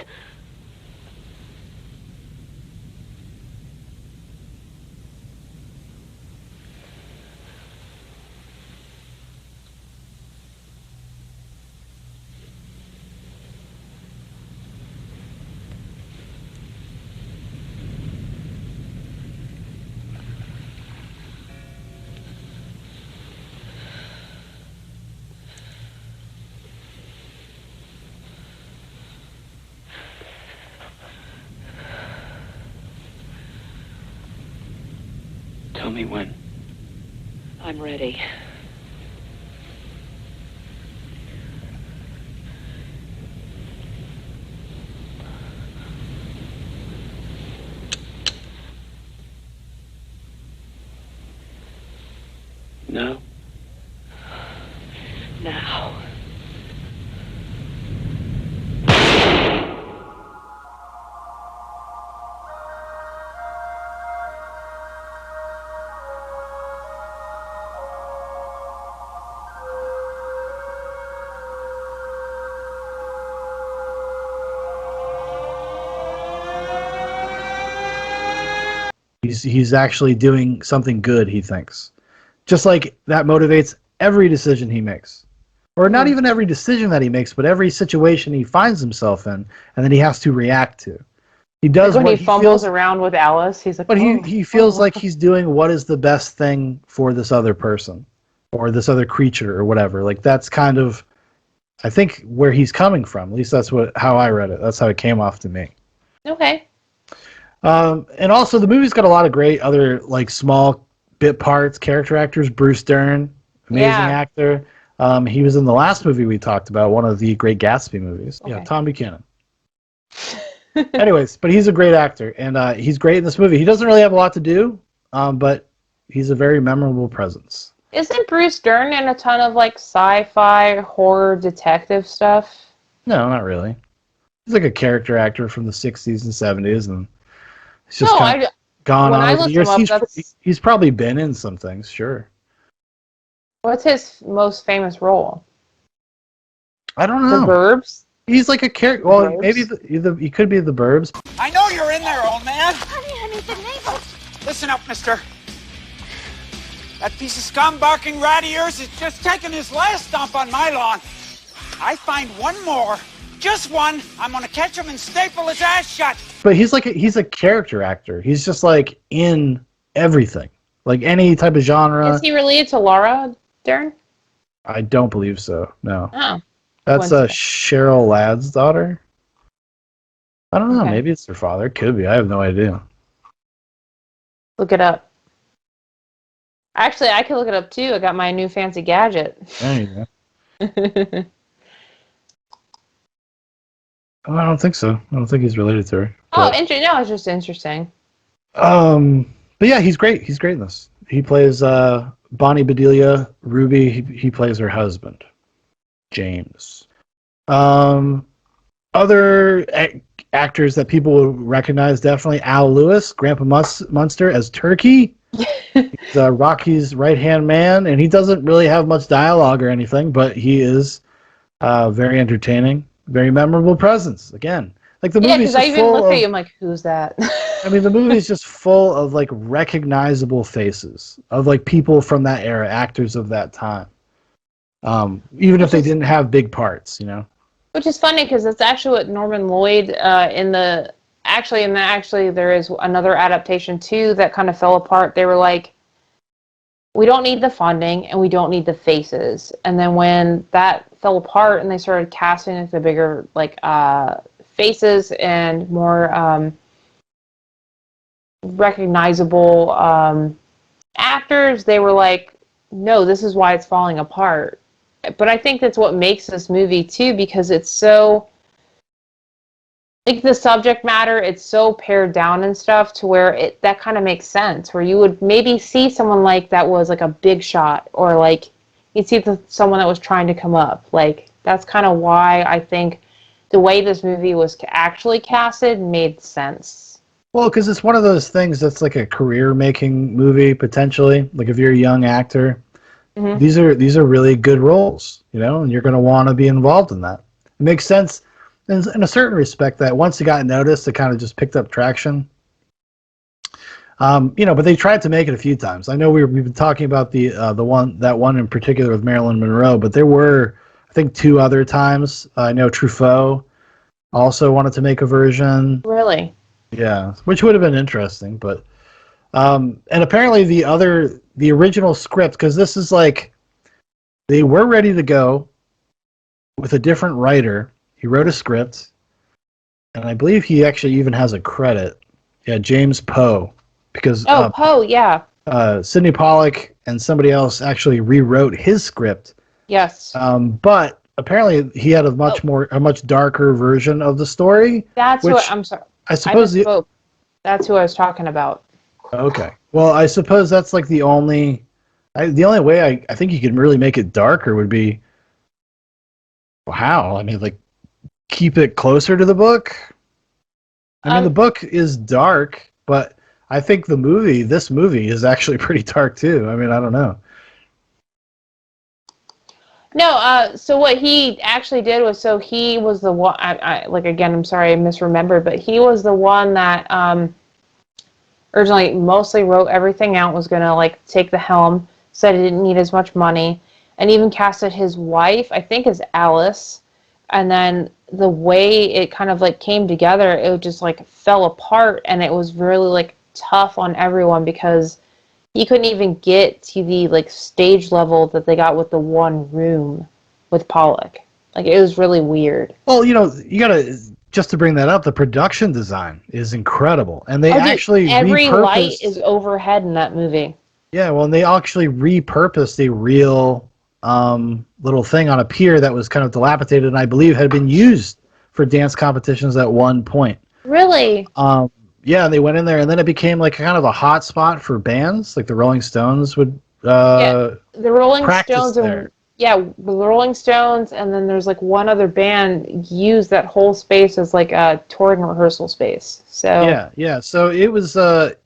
Tell me when. I'm ready. No? Now. He's actually doing something good, he thinks. Just like that motivates every decision he makes. Or not even every decision that he makes, but every situation he finds himself in, and then he has to react to. He does like when what he fumbles around with Alice, he's like, but he feels like he's doing what is the best thing for this other person, or this other creature, or whatever. Like that's kind of, I think, where he's coming from. At least that's how I read it. That's how it came off to me. Okay. And also, the movie's got a lot of great other like small bit parts, character actors. Bruce Dern, amazing actor. He was in the last movie we talked about, one of the Great Gatsby movies. Okay. Yeah, Tom Buchanan. Anyways, but he's a great actor, and he's great in this movie. He doesn't really have a lot to do, but he's a very memorable presence. Isn't Bruce Dern in a ton of like sci-fi, horror, detective stuff? No, not really. He's like a character actor from the 60s and 70s, and he's just kind of gone on over the years. He's probably been in some things, sure. What's his most famous role? I don't know. The Burbs? He's like a character. Well, maybe he could be the Burbs. I know you're in there, old man. Honey, I need the neighbors. Listen up, mister. That piece of scum barking rat of yours is just taking his last dump on my lawn. I find one more, just one, I'm gonna catch him and staple his ass shut. But he's a character actor. He's just like in everything, like any type of genre. Is he related to Laura Dern? I don't believe so. No. Oh. That's Cheryl Ladd's daughter. I don't know. Okay. Maybe it's her father. It could be. I have no idea. Look it up. Actually, I can look it up too. I got my new fancy gadget. There you go. Oh, I don't think so. I don't think he's related to her. Oh, no, it's just interesting. But yeah, he's great. He's great in this. He plays Bonnie Bedelia, Ruby. He plays her husband, James. Other actors that people will recognize, definitely Al Lewis, Grandpa Munster as Turkey. He's Rocky's right-hand man, and he doesn't really have much dialogue or anything, but he is very entertaining, very memorable presence. Again, like the movie's because I just even full look of, at you, I'm like, who's that? I mean, the movie's just full of like recognizable faces of like people from that era, actors of that time. Even if they didn't have big parts, you know. Which is funny because that's actually what Norman Lloyd actually there is another adaptation too that kind of fell apart. They were like, we don't need the funding and we don't need the faces. And then when that fell apart and they started casting it the bigger like faces and more recognizable actors, they were like, no, this is why it's falling apart. But I think that's what makes this movie too, because it's so, like the subject matter, it's so pared down and stuff to where that kind of makes sense, where you would maybe see someone like that was like a big shot, or like you'd see someone that was trying to come up. Like that's kind of why I think the way this movie was actually casted made sense. Well, because it's one of those things that's like a career-making movie potentially. Like if you're a young actor. Mm-hmm. These are really good roles, you know, and you're going to want to be involved in that. It makes sense in a certain respect that once it got noticed, it kind of just picked up traction. You know, but they tried to make it a few times. I know we've been talking about the one in particular with Marilyn Monroe, but there were, I think, 2 other times. I know Truffaut also wanted to make a version. Really? Yeah, which would have been interesting, but. And apparently the original script, because this is like, they were ready to go with a different writer. He wrote a script, and I believe he actually even has a credit. Yeah, James Poe. Because Poe, yeah. Sydney Pollack and somebody else actually rewrote his script. Yes. But apparently he had a much darker version of the story. That's what I'm sorry. I suppose that's who I was talking about. Okay. Well, I suppose that's like the only way I think you can really make it darker would be, how? I mean, like, keep it closer to the book? I mean, the book is dark, but I think this movie is actually pretty dark too. I mean, I don't know. No, so what he actually did was, so he was the one, I'm sorry I misremembered, but he was the one that, originally mostly wrote everything out, was going to like take the helm, said he didn't need as much money, and even casted his wife, I think, as Alice. And then the way it kind of like came together, it just like fell apart, and it was really like tough on everyone because he couldn't even get to the like stage level that they got with the one room with Pollack. Like, it was really weird. Well, you gotta, just to bring that up, the production design is incredible, and they actually every light repurposed. is overhead in that movie. Yeah, well, and they actually repurposed a real little thing on a pier that was kind of dilapidated, and I believe had been used for dance competitions at one point. Really? Yeah, and they went in there, and then it became like kind of a hot spot for bands, like the Rolling Stones would. The Rolling practice Stones there. the Rolling Stones, and then there's like one other band used that whole space as like a touring rehearsal space. So Yeah. So it was, but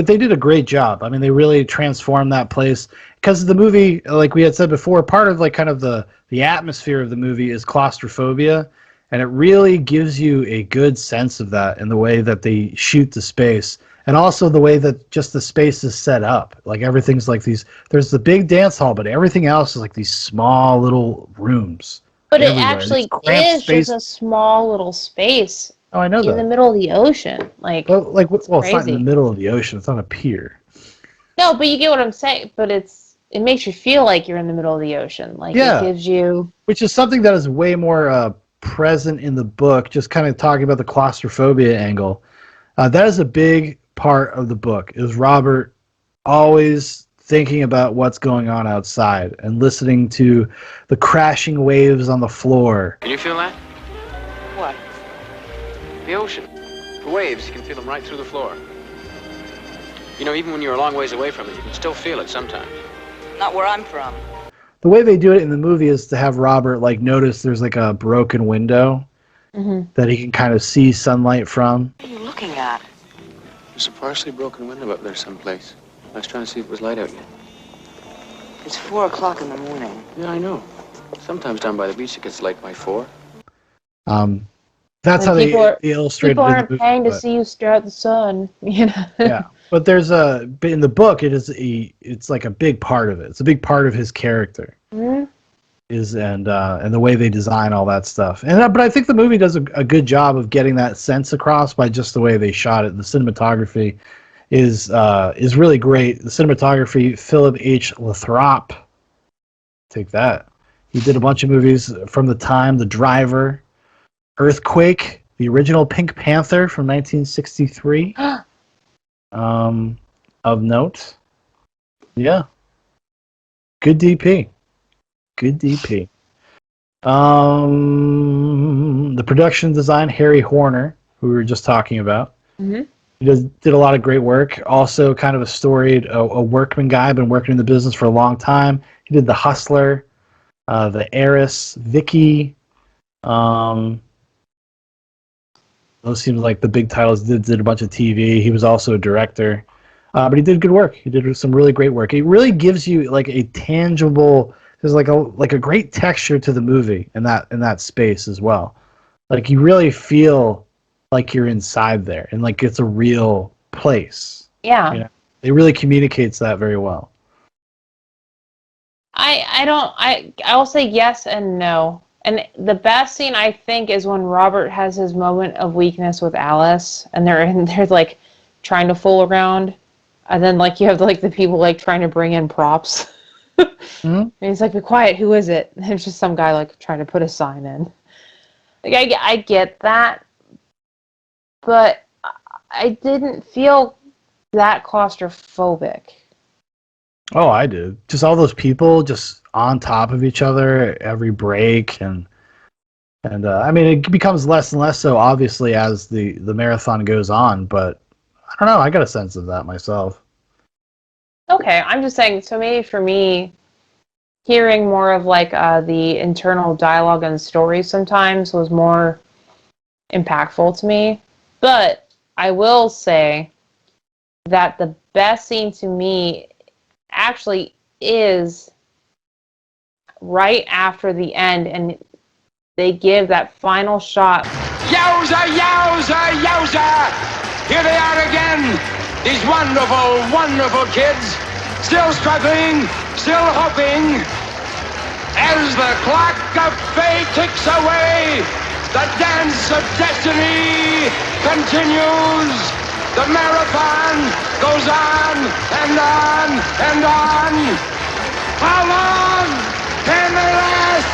they did a great job. I mean, they really transformed that place because the movie, like we had said before, part of like kind of the atmosphere of the movie is claustrophobia, and it really gives you a good sense of that in the way that they shoot the space, and also the way that just the space is set up. Like everything's like these. There's the big dance hall, but everything else is like these small little rooms. But it everywhere. actually It's cramped is space. just a small little space Oh, I know in that. the middle of the ocean. Like, Well, it's not in crazy. the middle of the ocean. It's on a pier. No, but you get what I'm saying. But it makes you feel like you're in the middle of the ocean. Like, Yeah. it gives you. Which is something that is way more present in the book, just kind of talking about the claustrophobia angle. That is a big part of the book, is Robert always thinking about what's going on outside and listening to the crashing waves on the floor. Can you feel that? What? The ocean. The waves, you can feel them right through the floor. You know, even when you're a long ways away from it, you can still feel it sometimes. Not where I'm from. The way they do it in the movie is to have Robert like notice there's like a broken window that he can kind of see sunlight from. What are you looking at? There's a partially broken window up there someplace. I was trying to see if it was light out yet. It's 4 o'clock in the morning. Yeah, I know. Sometimes down by the beach it gets light by 4. That's And how they people illustrate it People in the aren't movie. paying to but- see you stare at the sun. You know. Yeah, but but in the book it's like a big part of it. It's a big part of his character. Mhm. And the way they design all that stuff. But I think the movie does a good job of getting that sense across by just the way they shot it. The cinematography is really great. The cinematography, Philip H. Lathrop, take that. He did a bunch of movies from the time, The Driver, Earthquake, the original Pink Panther from 1963. Of note. Yeah. Good DP. Good DP. The production design, Harry Horner, who we were just talking about. Mm-hmm. He did a lot of great work. Also kind of a storied, a workman guy, been working in the business for a long time. He did The Hustler, The Heiress, Vicky. Those seem like the big titles. Did a bunch of TV. He was also a director. But he did good work. He did some really great work. It really gives you like a tangible... There's like a great texture to the movie in that space as well. Like you really feel like you're inside there and like it's a real place. Yeah. You know? It really communicates that very well. I'll say yes and no. And the best scene I think is when Robert has his moment of weakness with Alice, and they're like trying to fool around, and then like you have like the people like trying to bring in props. And he's like, "Be quiet. Who is it?" And it's just some guy like trying to put a sign in. Like I get that, but I didn't feel that claustrophobic. Oh, I did. Just all those people just on top of each other every break, and I mean it becomes less and less so obviously as the marathon goes on. But I don't know. I got a sense of that myself. Okay, I'm just saying, so maybe for me, hearing more of like the internal dialogue and stories sometimes was more impactful to me. But I will say that the best scene to me actually is right after the end, and they give that final shot. Yowza, yowza, yowza! Here they are again! These wonderful, wonderful kids, still struggling, still hoping. As the clock of fate ticks away, the dance of destiny continues. The marathon goes on and on and on. How long can they last?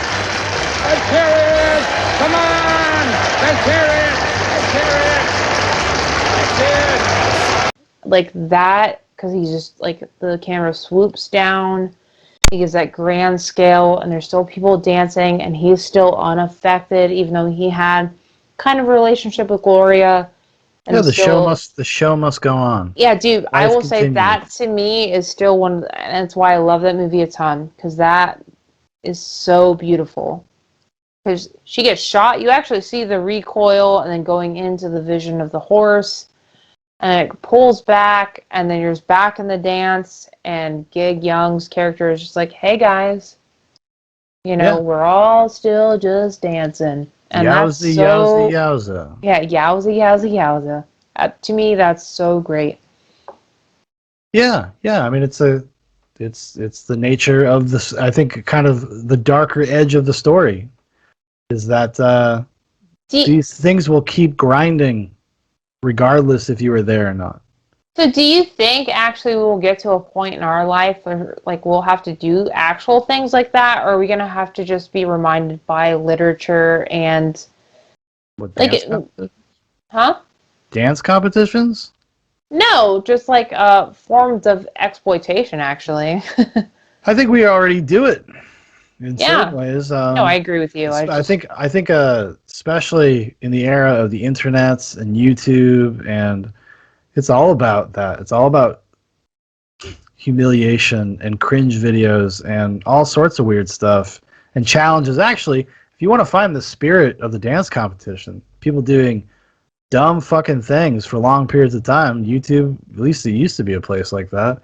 Let's hear it. Come on. Let's hear it. Let's hear it. Let's hear it. Like that, because he's just like the camera swoops down. He gives that grand scale, and there's still people dancing, and he's still unaffected, even though he had kind of a relationship with Gloria. And Yeah, the still, show must go on. yeah, dude, I Life will say continues. that to me is still one of the, and that's why I love that movie a ton, because that is so beautiful. Because she gets shot, you actually see the recoil, and then going into the vision of the horse, and it pulls back, and then you're back in the dance, and Gig Young's character is just like, hey guys, you know, we're all still just dancing. And that's Yowza, so... yowza, yowza. Yeah, yowza, yowza, yowza. To me, that's so great. Yeah. I mean, it's the nature of this. I think kind of the darker edge of the story is that these things will keep grinding, regardless if you were there or not. So do you think actually we'll get to a point in our life where like we'll have to do actual things like that, or are we going to have to just be reminded by literature and What, like dance competitions? No, just like forms of exploitation actually. I think we already do it in Yeah. certain ways. No, I agree with you. I think especially in the era of the internets and YouTube, and it's all about that. It's all about humiliation and cringe videos and all sorts of weird stuff and challenges. Actually, if you want to find the spirit of the dance competition, people doing dumb fucking things for long periods of time, YouTube, at least it used to be a place like that.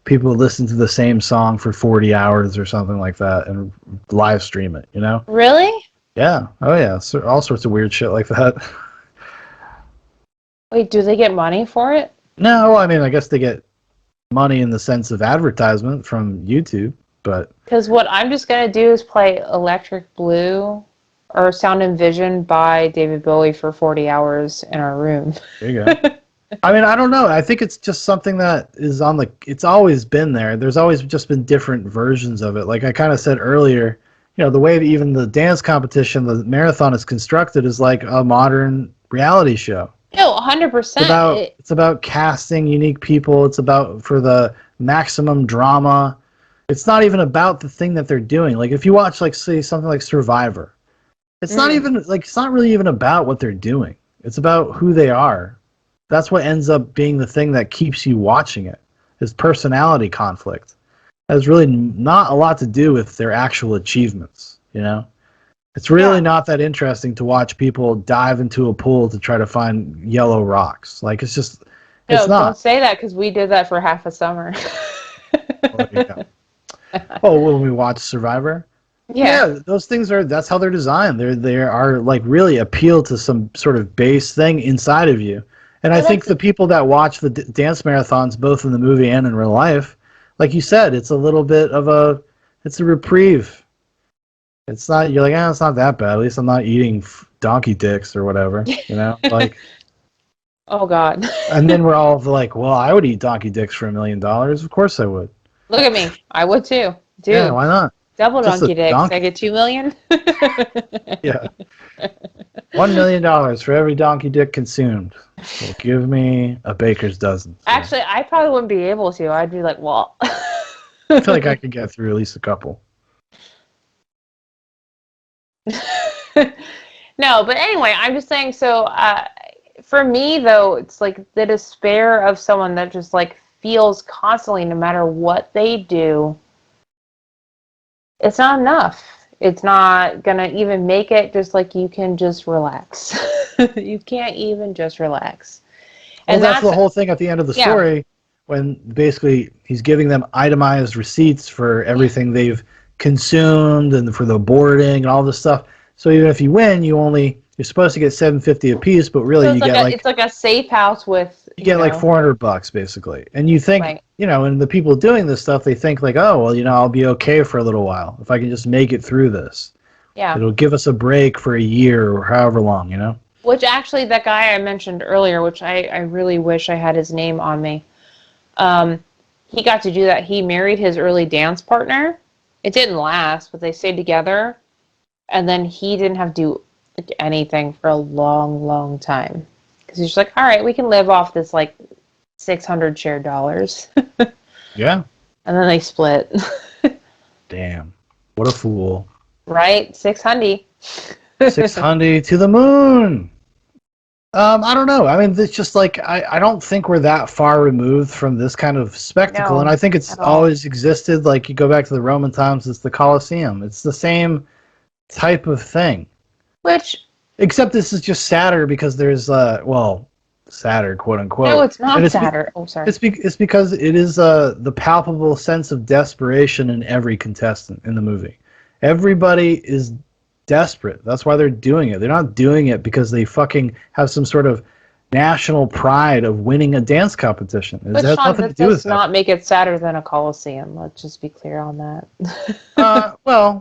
People listen to the same song for 40 hours or something like that and live stream it, you know? Really? Yeah. Oh, yeah. So, all sorts of weird shit like that. Wait, do they get money for it? No, I mean, I guess they get money in the sense of advertisement from YouTube, but... Because what I'm just going to do is play Electric Blue or Sound and Vision by David Bowie for 40 hours in our room. There you go. I mean, I don't know. I think it's just something that is on the... It's always been there. There's always just been different versions of it. Like I kind of said earlier, you know, the way even the dance competition, the marathon is constructed is like a modern reality show. No, 100%. It's about casting unique people. It's about for the maximum drama. It's not even about the thing that they're doing. Like if you watch, like, say, something like Survivor, it's not even like it's not really even about what they're doing. It's about who they are. That's what ends up being the thing that keeps you watching it. Is personality conflict. It has really not a lot to do with their actual achievements. You know, it's really not that interesting to watch people dive into a pool to try to find yellow rocks. Like it's just, it's not. Don't say that because we did that for half a summer. Oh, when we watch Survivor. Yeah, those things that's how they're designed. They are like really appeal to some sort of base thing inside of you. And I think the people that watch the dance marathons, both in the movie and in real life, like you said, it's a little bit of it's a reprieve. It's not, you're like, it's not that bad. At least I'm not eating donkey dicks or whatever, you know? Like, oh, God. And then we're all like, well, I would eat donkey dicks for $1 million. Of course I would. Look at me. I would too. Dude. Yeah, why not? Double Just donkey a dicks. donkey. I get $2 million? Yeah. $1 million for every donkey dick consumed. Well, give me a baker's dozen. So. Actually, I probably wouldn't be able to. I'd be like, well. I feel like I could get through at least a couple. No, but anyway, I'm just saying, so for me, though, it's like the despair of someone that just like feels constantly, no matter what they do, it's not enough. It's not going to even make it just like you can just relax. You can't even just relax. And well, that's the whole thing at the end of the story when basically he's giving them itemized receipts for everything they've consumed and for the boarding and all this stuff. So even if you win, you're supposed to get $750 a piece, but really So you get it's like a safe house with you get like $400 basically. And you think, Right. And the people doing this stuff, they think like, oh, well, I'll be okay for a little while if I can just make it through this. Yeah. It'll give us a break for a year or however long, Which actually, that guy I mentioned earlier, which I really wish I had his name on me, he got to do that. He married his early dance partner. It didn't last, but they stayed together. And then he didn't have to do anything for a long, long time. Because he's just like, all right, we can live off this like 600 shared dollars. Yeah. And then they split. Damn. What a fool. Right? 600. 600 to the moon. I don't know. I mean, it's just like, I don't think we're that far removed from this kind of spectacle. No, and I think it's always existed. Like, you go back to the Roman times, it's the Colosseum. It's the same type of thing. Except this is just sadder because there's, sadder, quote unquote. No, it's not And sadder. Sorry. It's because it is the palpable sense of desperation in every contestant in the movie. Everybody is desperate. That's why they're doing it. They're not doing it because they fucking have some sort of national pride of winning a dance competition. But has Shaun, nothing that to do does with that. not make it sadder than a Coliseum. Let's just be clear on that. No,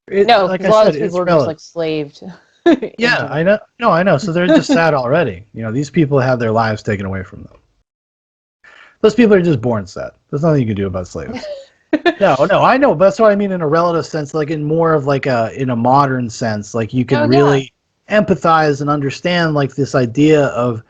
because a lot of people are just like slaved. Yeah, I know. No, I know. So they're just sad already. These people have their lives taken away from them. Those people are just born sad. There's nothing you can do about slaves. No, I know. But that's what I mean in a relative sense, like in more of like in a modern sense, like you can really empathize and understand like this idea of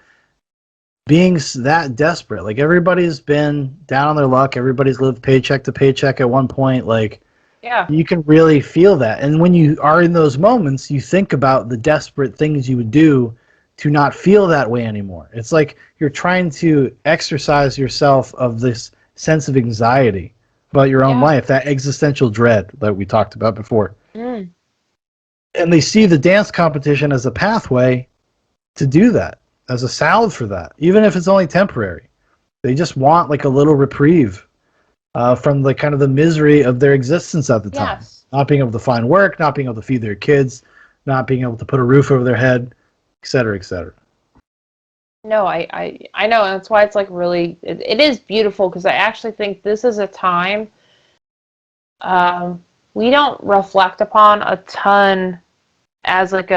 being that desperate. Like everybody's been down on their luck. Everybody's lived paycheck to paycheck at one point. Like, yeah, you can really feel that. And when you are in those moments, you think about the desperate things you would do to not feel that way anymore. It's like you're trying to exercise yourself of this sense of anxiety about your own life, that existential dread that we talked about before. Mm. And they see the dance competition as a pathway to do that, as a salve for that, even if it's only temporary. They just want like a little reprieve from the kind of the misery of their existence at the time. Yes. Not being able to find work, not being able to feed their kids, not being able to put a roof over their head, et cetera, et cetera. No, I know, and that's why it's like really, it is beautiful, because I actually think this is a time we don't reflect upon a ton as like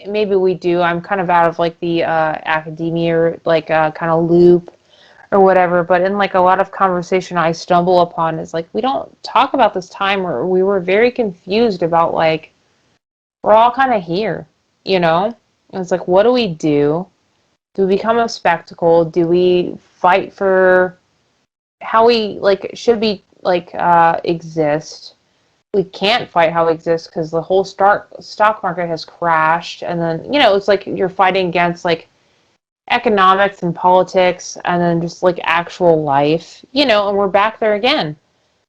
maybe we do. I'm kind of out of like the academia, like kind of loop or whatever, but in like a lot of conversation I stumble upon is like we don't talk about this time where we were very confused about like we're all kind of here, And it's like, what do we do? Do we become a spectacle? Do we fight for how we like should be like exist? We can't fight how we exist because the whole stock market has crashed, and then it's like you're fighting against like economics and politics, and then just like actual life, and we're back there again.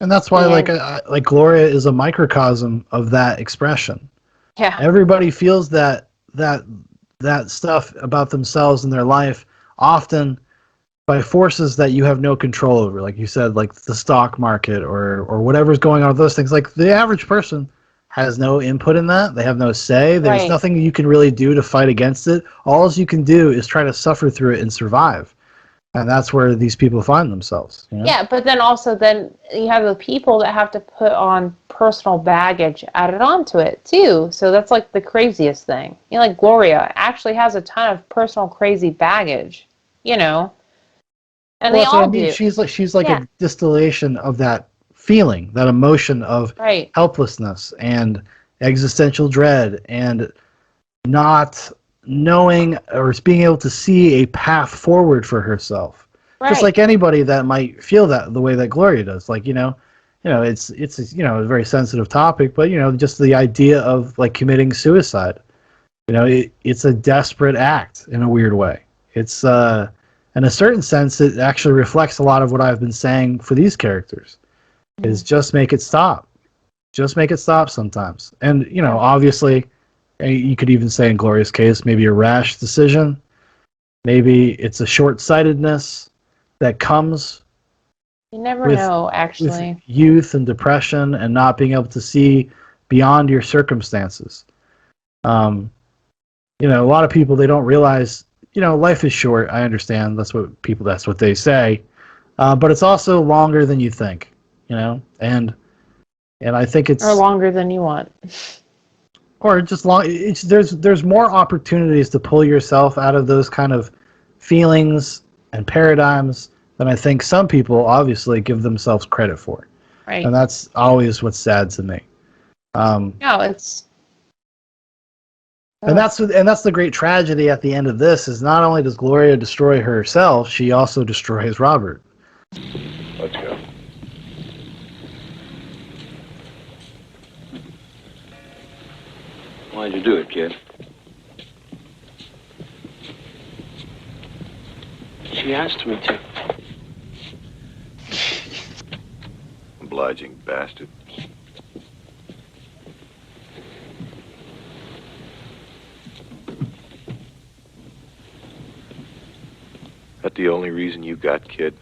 And that's why like Gloria is a microcosm of that expression. Yeah. Everybody feels that stuff about themselves and their life, often by forces that you have no control over. Like you said, like the stock market or whatever's going on with those things. Like the average person has no input in that. They have no say. There's nothing you can really do to fight against it. All you can do is try to suffer through it and survive. And that's where these people find themselves. Yeah, but then also you have the people that have to put on personal baggage added onto it too. So that's like the craziest thing. Like Gloria actually has a ton of personal crazy baggage, And they all do. She's like a distillation of that feeling, that emotion of helplessness and existential dread and not knowing or being able to see a path forward for herself. Just like anybody that might feel that the way that Gloria does. Like, it's a very sensitive topic, but just the idea of like committing suicide. It's a desperate act in a weird way. It's in a certain sense it actually reflects a lot of what I've been saying for these characters. Is just make it stop. Just make it stop sometimes. And obviously you could even say in Gloria's case, maybe a rash decision. Maybe it's a short-sightedness that comes You never with know, with actually. youth and depression and not being able to see beyond your circumstances. A lot of people, they don't realize, life is short. I understand. That's what they say. But it's also longer than you think, and I think Or it's, longer than you want. or just long. There's more opportunities to pull yourself out of those kind of feelings and paradigms than I think some people obviously give themselves credit for. Right. And that's always what's sad to me. No, it's... And that's the great tragedy at the end of this, is not only does Gloria destroy herself, she also destroys Robert. Let's go. Why'd you do it, kid? She asked me to. Obliging bastard. That the only reason you got, kid?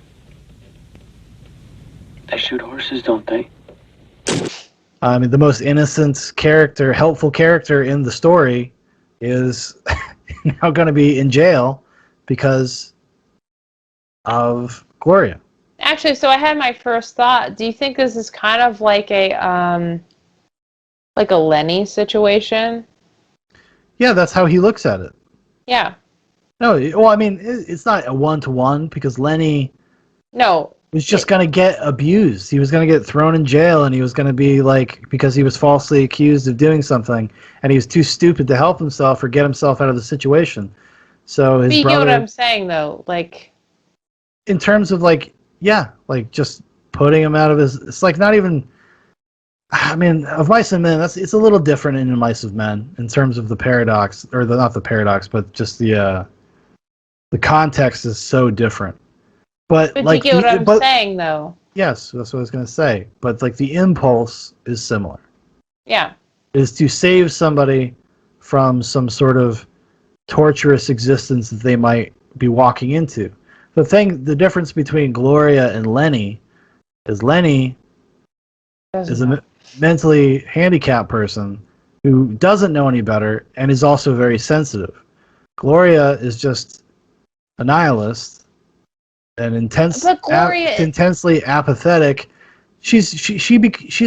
They shoot horses, don't they? I mean, the most innocent character, helpful character in the story is now going to be in jail because of Gloria. Actually, so I had my first thought. Do you think this is kind of like a Lenny situation? Yeah, that's how he looks at it. Yeah. No, well, I mean, it's not a one-to-one because Lenny was just going to get abused. He was going to get thrown in jail, and he was going to be because he was falsely accused of doing something, and he was too stupid to help himself or get himself out of the situation. So his But you brother... get what I'm saying, though? In terms of, just putting him out of his... It's not even... I mean, of Mice and Men, it's a little different in Mice of Men in terms of the paradox, or not the paradox, but just the context is so different. But you get what I'm saying, though? Yes, that's what I was going to say. But the impulse is similar. Yeah. Is to save somebody from some sort of torturous existence that they might be walking into. The difference between Gloria and Lenny is Lenny is a mentally handicapped person who doesn't know any better and is also very sensitive. Gloria is just a nihilist and intensely apathetic. She's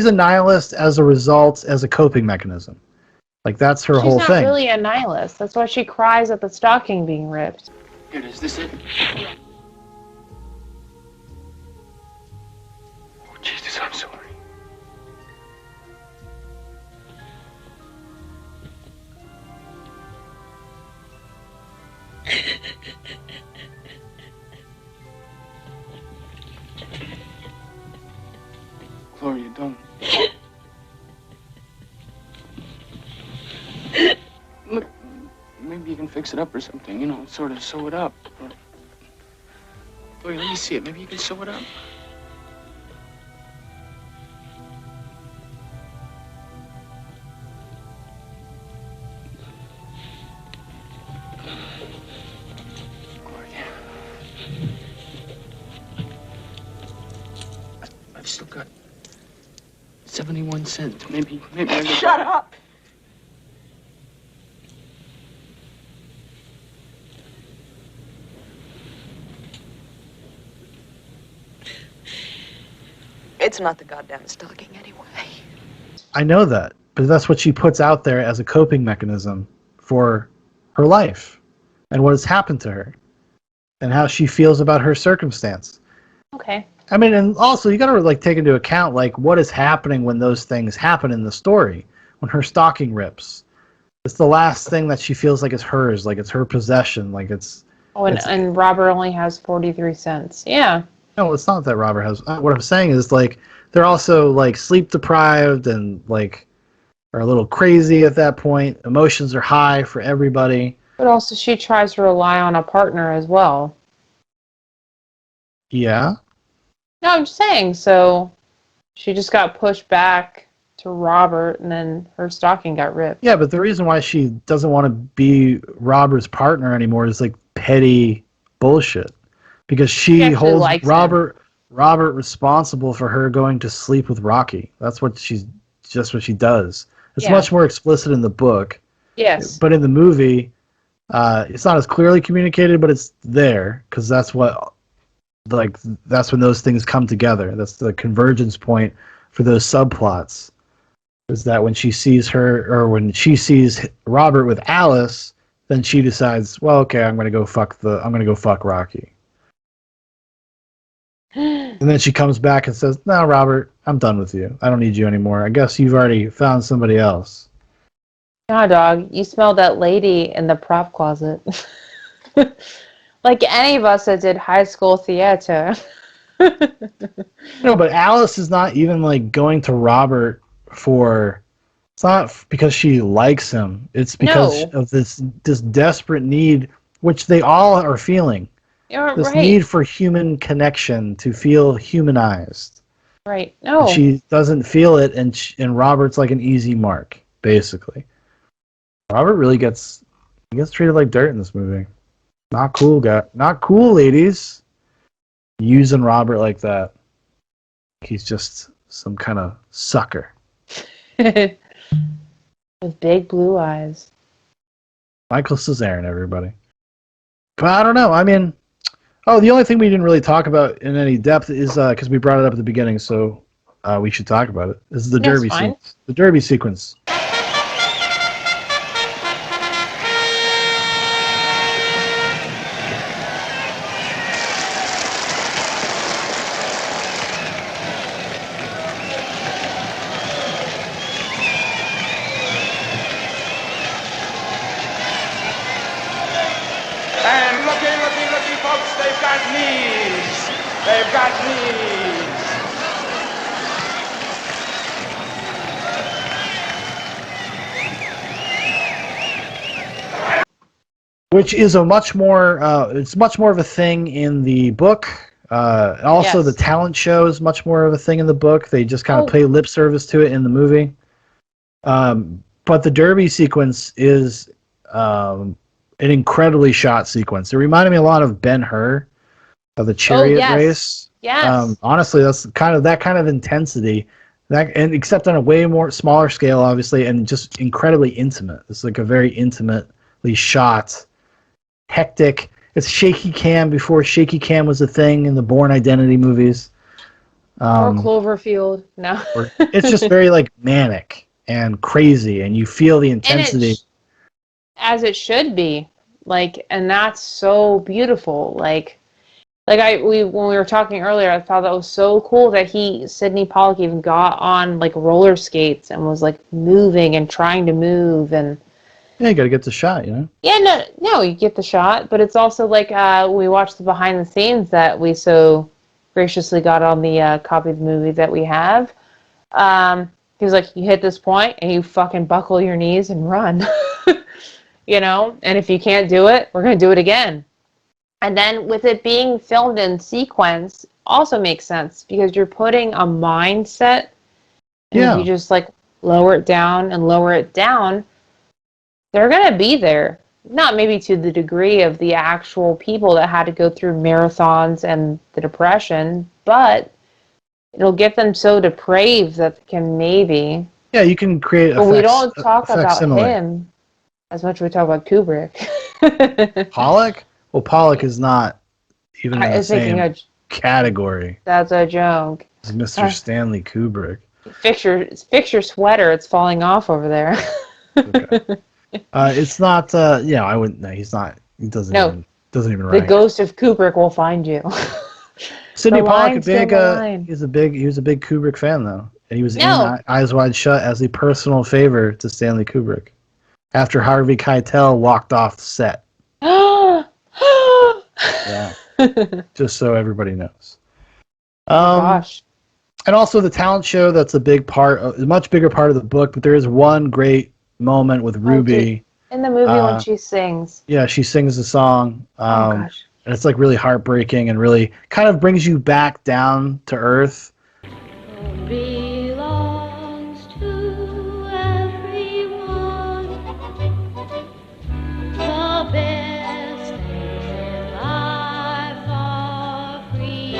a nihilist as a coping mechanism. That's her whole thing. She's not really a nihilist. That's why she cries at the stocking being ripped. Here, is this it? Oh, Jesus, I'm sorry. Gloria, don't. Look, maybe you can fix it up or something, sort of sew it up. Gloria, let me see it. Maybe you can sew it up. Gloria. I've still got 71 cents. Maybe I can... Shut up! It's not the goddamn stocking anyway. I know that, but that's what she puts out there as a coping mechanism for her life and what has happened to her and how she feels about her circumstance. Okay. I mean, and also you got to take into account what is happening when those things happen in the story. When her stocking rips, it's the last thing that she feels like is hers, it's her possession, it's. Oh, and Robert only has 43 cents. Yeah. No, it's not that Robert has. What I'm saying is they're also sleep deprived and are a little crazy at that point. Emotions are high for everybody. But also she tries to rely on a partner as well. Yeah. No, I'm just saying, so she just got pushed back to Robert and then her stocking got ripped. Yeah, but the reason why she doesn't want to be Robert's partner anymore is petty bullshit. Because she holds Robert Robert responsible for her going to sleep with Rocky. That's what she's just what she does. It's Yeah. much more explicit in the book, Yes. but in the movie, it's not as clearly communicated, but it's there because that's what that's when those things come together. That's the convergence point for those subplots. Is that when she sees when she sees Robert with Alice, then she decides, well, okay, I'm gonna go fuck Rocky. And then she comes back and says, no, Robert, I'm done with you. I don't need you anymore. I guess you've already found somebody else. Nah, dog, you smelled that lady in the prop closet. Like any of us that did high school theater. No, but Alice is not even like going to Robert it's not because she likes him. It's because of this desperate need, which they all are feeling. You're This right. need for human connection, to feel humanized. Right. No. And she doesn't feel it, and Robert's like an easy mark, basically. Robert really gets treated like dirt in this movie. Not cool, guy. Not cool, ladies. Using Robert like that. He's just some kind of sucker. With big blue eyes. Michael Cesarin, everybody. But I don't know. I mean, the only thing we didn't really talk about in any depth is because we brought it up at the beginning, so we should talk about it. This is the Derby sequence. The Derby sequence. And looky, folks, they've got knees. They've got knees. Which is a much more, it's much more of a thing in the book. Also, the talent show is much more of a thing in the book. They just kind of pay lip service to it in the movie. But the Derby sequence is an incredibly shot sequence. It reminded me a lot of Ben-Hur, of the chariot race. Yes. Honestly, that's that kind of intensity. And except on a way more smaller scale, obviously, and just incredibly intimate. It's like a very intimately shot, hectic. It's shaky cam before shaky cam was a thing in the Bourne Identity movies. Or Cloverfield. No. It's just very like manic and crazy, and you feel the intensity. As it should be. And that's so beautiful. When we were talking earlier, I thought that was so cool that Sydney Pollack even got on roller skates and was moving and trying to move and. Yeah, you got to get the shot, you know. Yeah, no, you get the shot, but it's also we watched the behind the scenes that we so graciously got on the copy of the movie that we have. He was like, you hit this point and you fucking buckle your knees and run, you know. And if you can't do it, we're gonna do it again. And then with it being filmed in sequence, also makes sense because you're putting a mindset. And if you just lower it down and lower it down, they're going to be there. Not maybe to the degree of the actual people that had to go through marathons and the Depression, but it'll get them so depraved that they can maybe. Yeah, you can create. But we don't talk about him as much as we talk about Kubrick. Pollock? Well, Pollock is not even in the same category. That's a joke. It's Mr. Stanley Kubrick. Fix your sweater. It's falling off over there. Okay. It's not. I wouldn't. No, he's not. He doesn't. No, doesn't even write. The ghost of Kubrick will find you. Sydney Pollack, he was a big Kubrick fan though, and he was in Eyes Wide Shut as a personal favor to Stanley Kubrick after Harvey Keitel walked off the set. Yeah, just so everybody knows. Gosh. And also the talent show. That's a much bigger part of the book. But there is one great moment with Ruby in the movie when she sings. Yeah, she sings the song. Gosh. And it's really heartbreaking and really kind of brings you back down to earth. Belongs to everyone. The best things in life are free.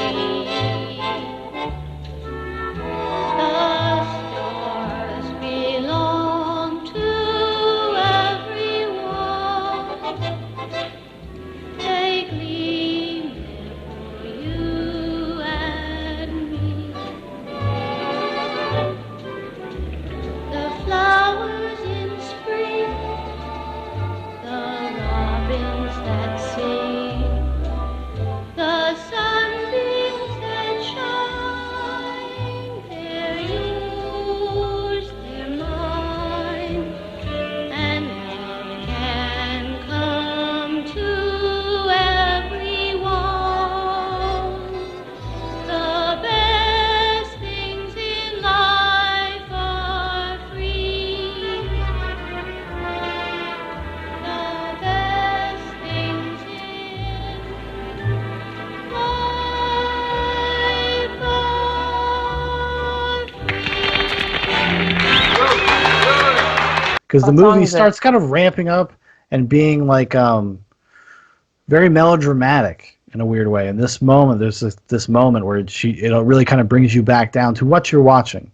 because the What song movie is it? starts kind of ramping up and being like very melodramatic in a weird way. In this moment, there's this moment where it really kind of brings you back down to what you're watching.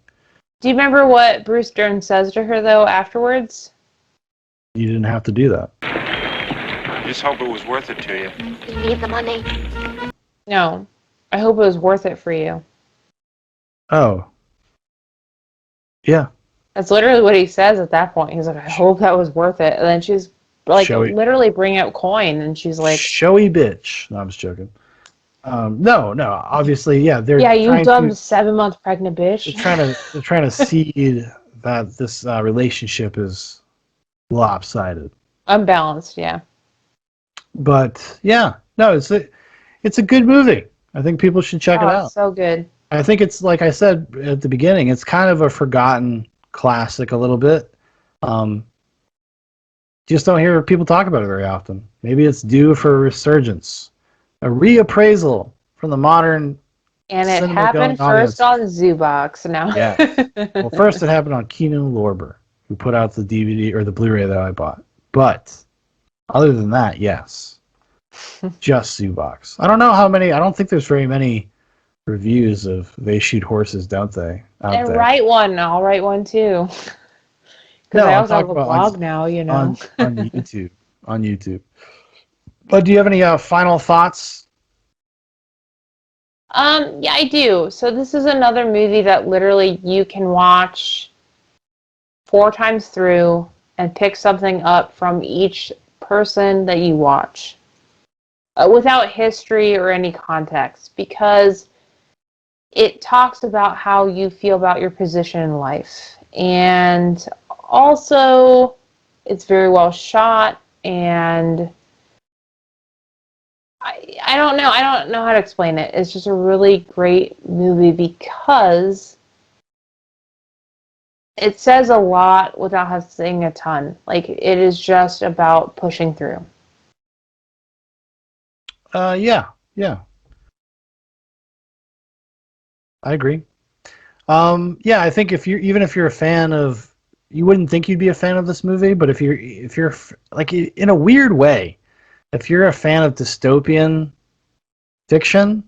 Do you remember what Bruce Dern says to her, though, afterwards? You didn't have to do that. I just hope it was worth it to you. You need the money. No. I hope it was worth it for you. Oh. Yeah. That's literally what he says at that point. He's like, I hope that was worth it. And then she's like, literally bringing out coin, and she's like, showy bitch. No, I'm just joking. No, obviously, yeah. Yeah, you dumb 7-month pregnant bitch. They're trying to seed that this relationship is lopsided. Unbalanced, yeah. But yeah, no, it's a good movie. I think people should check it out. It's so good. I think it's, like I said at the beginning, it's kind of a forgotten classic a little bit. Just don't hear people talk about it very often. Maybe it's due for a resurgence, a reappraisal from the modern. And it happened first on Zoobox. Now. Yes. Well, first it happened on Kino Lorber, who put out the DVD or the Blu-ray that I bought. But other than that, yes, just Zoobox. I don't know how many. I don't think there's very many reviews of They Shoot Horses, Don't They? And write one. I'll write one too. Because I also have a blog now, you know. On YouTube. On YouTube. But do you have any final thoughts? Yeah, I do. So this is another movie that literally you can watch 4 times through and pick something up from each person that you watch without history or any context, because it talks about how you feel about your position in life. And also, it's very well shot, and I don't know. I don't know how to explain it. It's just a really great movie because it says a lot without having to say a ton. Like, it is just about pushing through. Yeah. I agree. Yeah, I think if you're a fan of, you wouldn't think you'd be a fan of this movie, but if you're like, in a weird way, if you're a fan of dystopian fiction,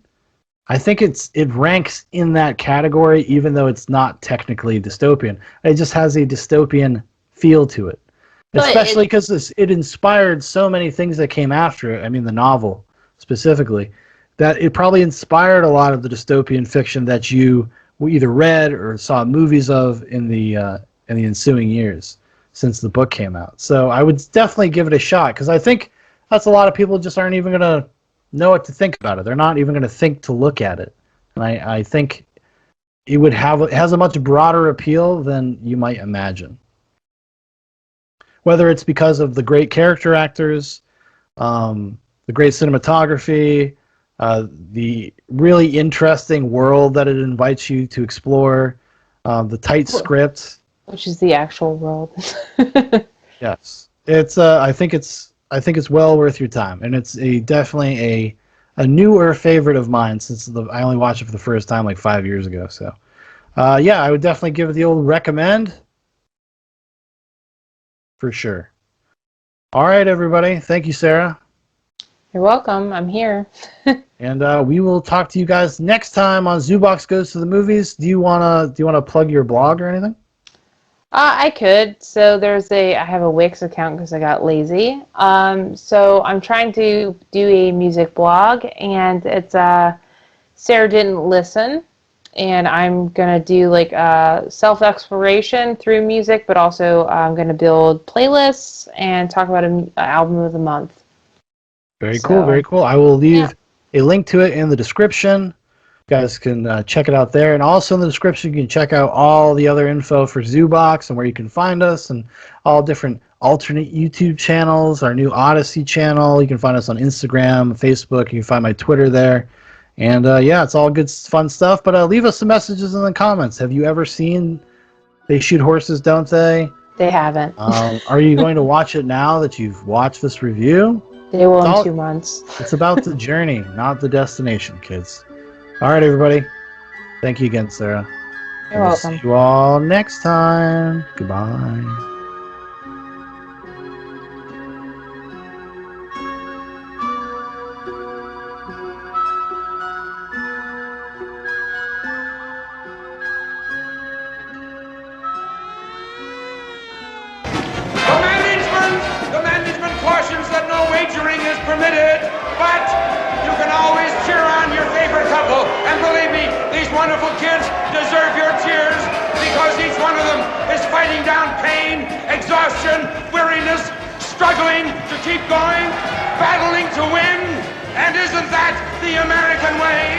I think it ranks in that category, even though it's not technically dystopian. It just has a dystopian feel to it, especially because it inspired so many things that came after it. I mean, the novel specifically, that it probably inspired a lot of the dystopian fiction that you either read or saw movies of in the ensuing years since the book came out. So I would definitely give it a shot, because I think that's a lot of people just aren't even going to know what to think about it. They're not even going to think to look at it. And I think it has a much broader appeal than you might imagine. Whether it's because of the great character actors, the great cinematography, the really interesting world that it invites you to explore, the tight script, which is the actual world. Yes, it's. I think it's well worth your time, and it's definitely a newer favorite of mine since I only watched it for the first time like 5 years ago. So, yeah, I would definitely give it the old recommend for sure. All right, everybody. Thank you, Sarah. You're welcome. I'm here. And we will talk to you guys next time on Zoobox Goes to the Movies. Do you wanna plug your blog or anything? I could. So I have a Wix account because I got lazy. So I'm trying to do a music blog, and it's Sarah Didn't Listen, and I'm gonna do like self-exploration through music, but also I'm gonna build playlists and talk about an album of the month. Very cool, very cool. I will leave a link to it in the description. You guys can check it out there. And also in the description, you can check out all the other info for Zoobox and where you can find us, and all different alternate YouTube channels, our new Odyssey channel. You can find us on Instagram, Facebook. You can find my Twitter there. And yeah, it's all good, fun stuff. But leave us some messages in the comments. Have you ever seen They Shoot Horses, Don't They? They haven't. Are you going to watch it now that you've watched this review? They will in 2 months. It's about the journey, not the destination, kids. All right, everybody. Thank you again, Sarah. You're welcome. See you all next time. Goodbye. wagering is permitted, but you can always cheer on your favorite couple. And believe me, these wonderful kids deserve your cheers because each one of them is fighting down pain, exhaustion, weariness, struggling to keep going, battling to win. And isn't that the American way?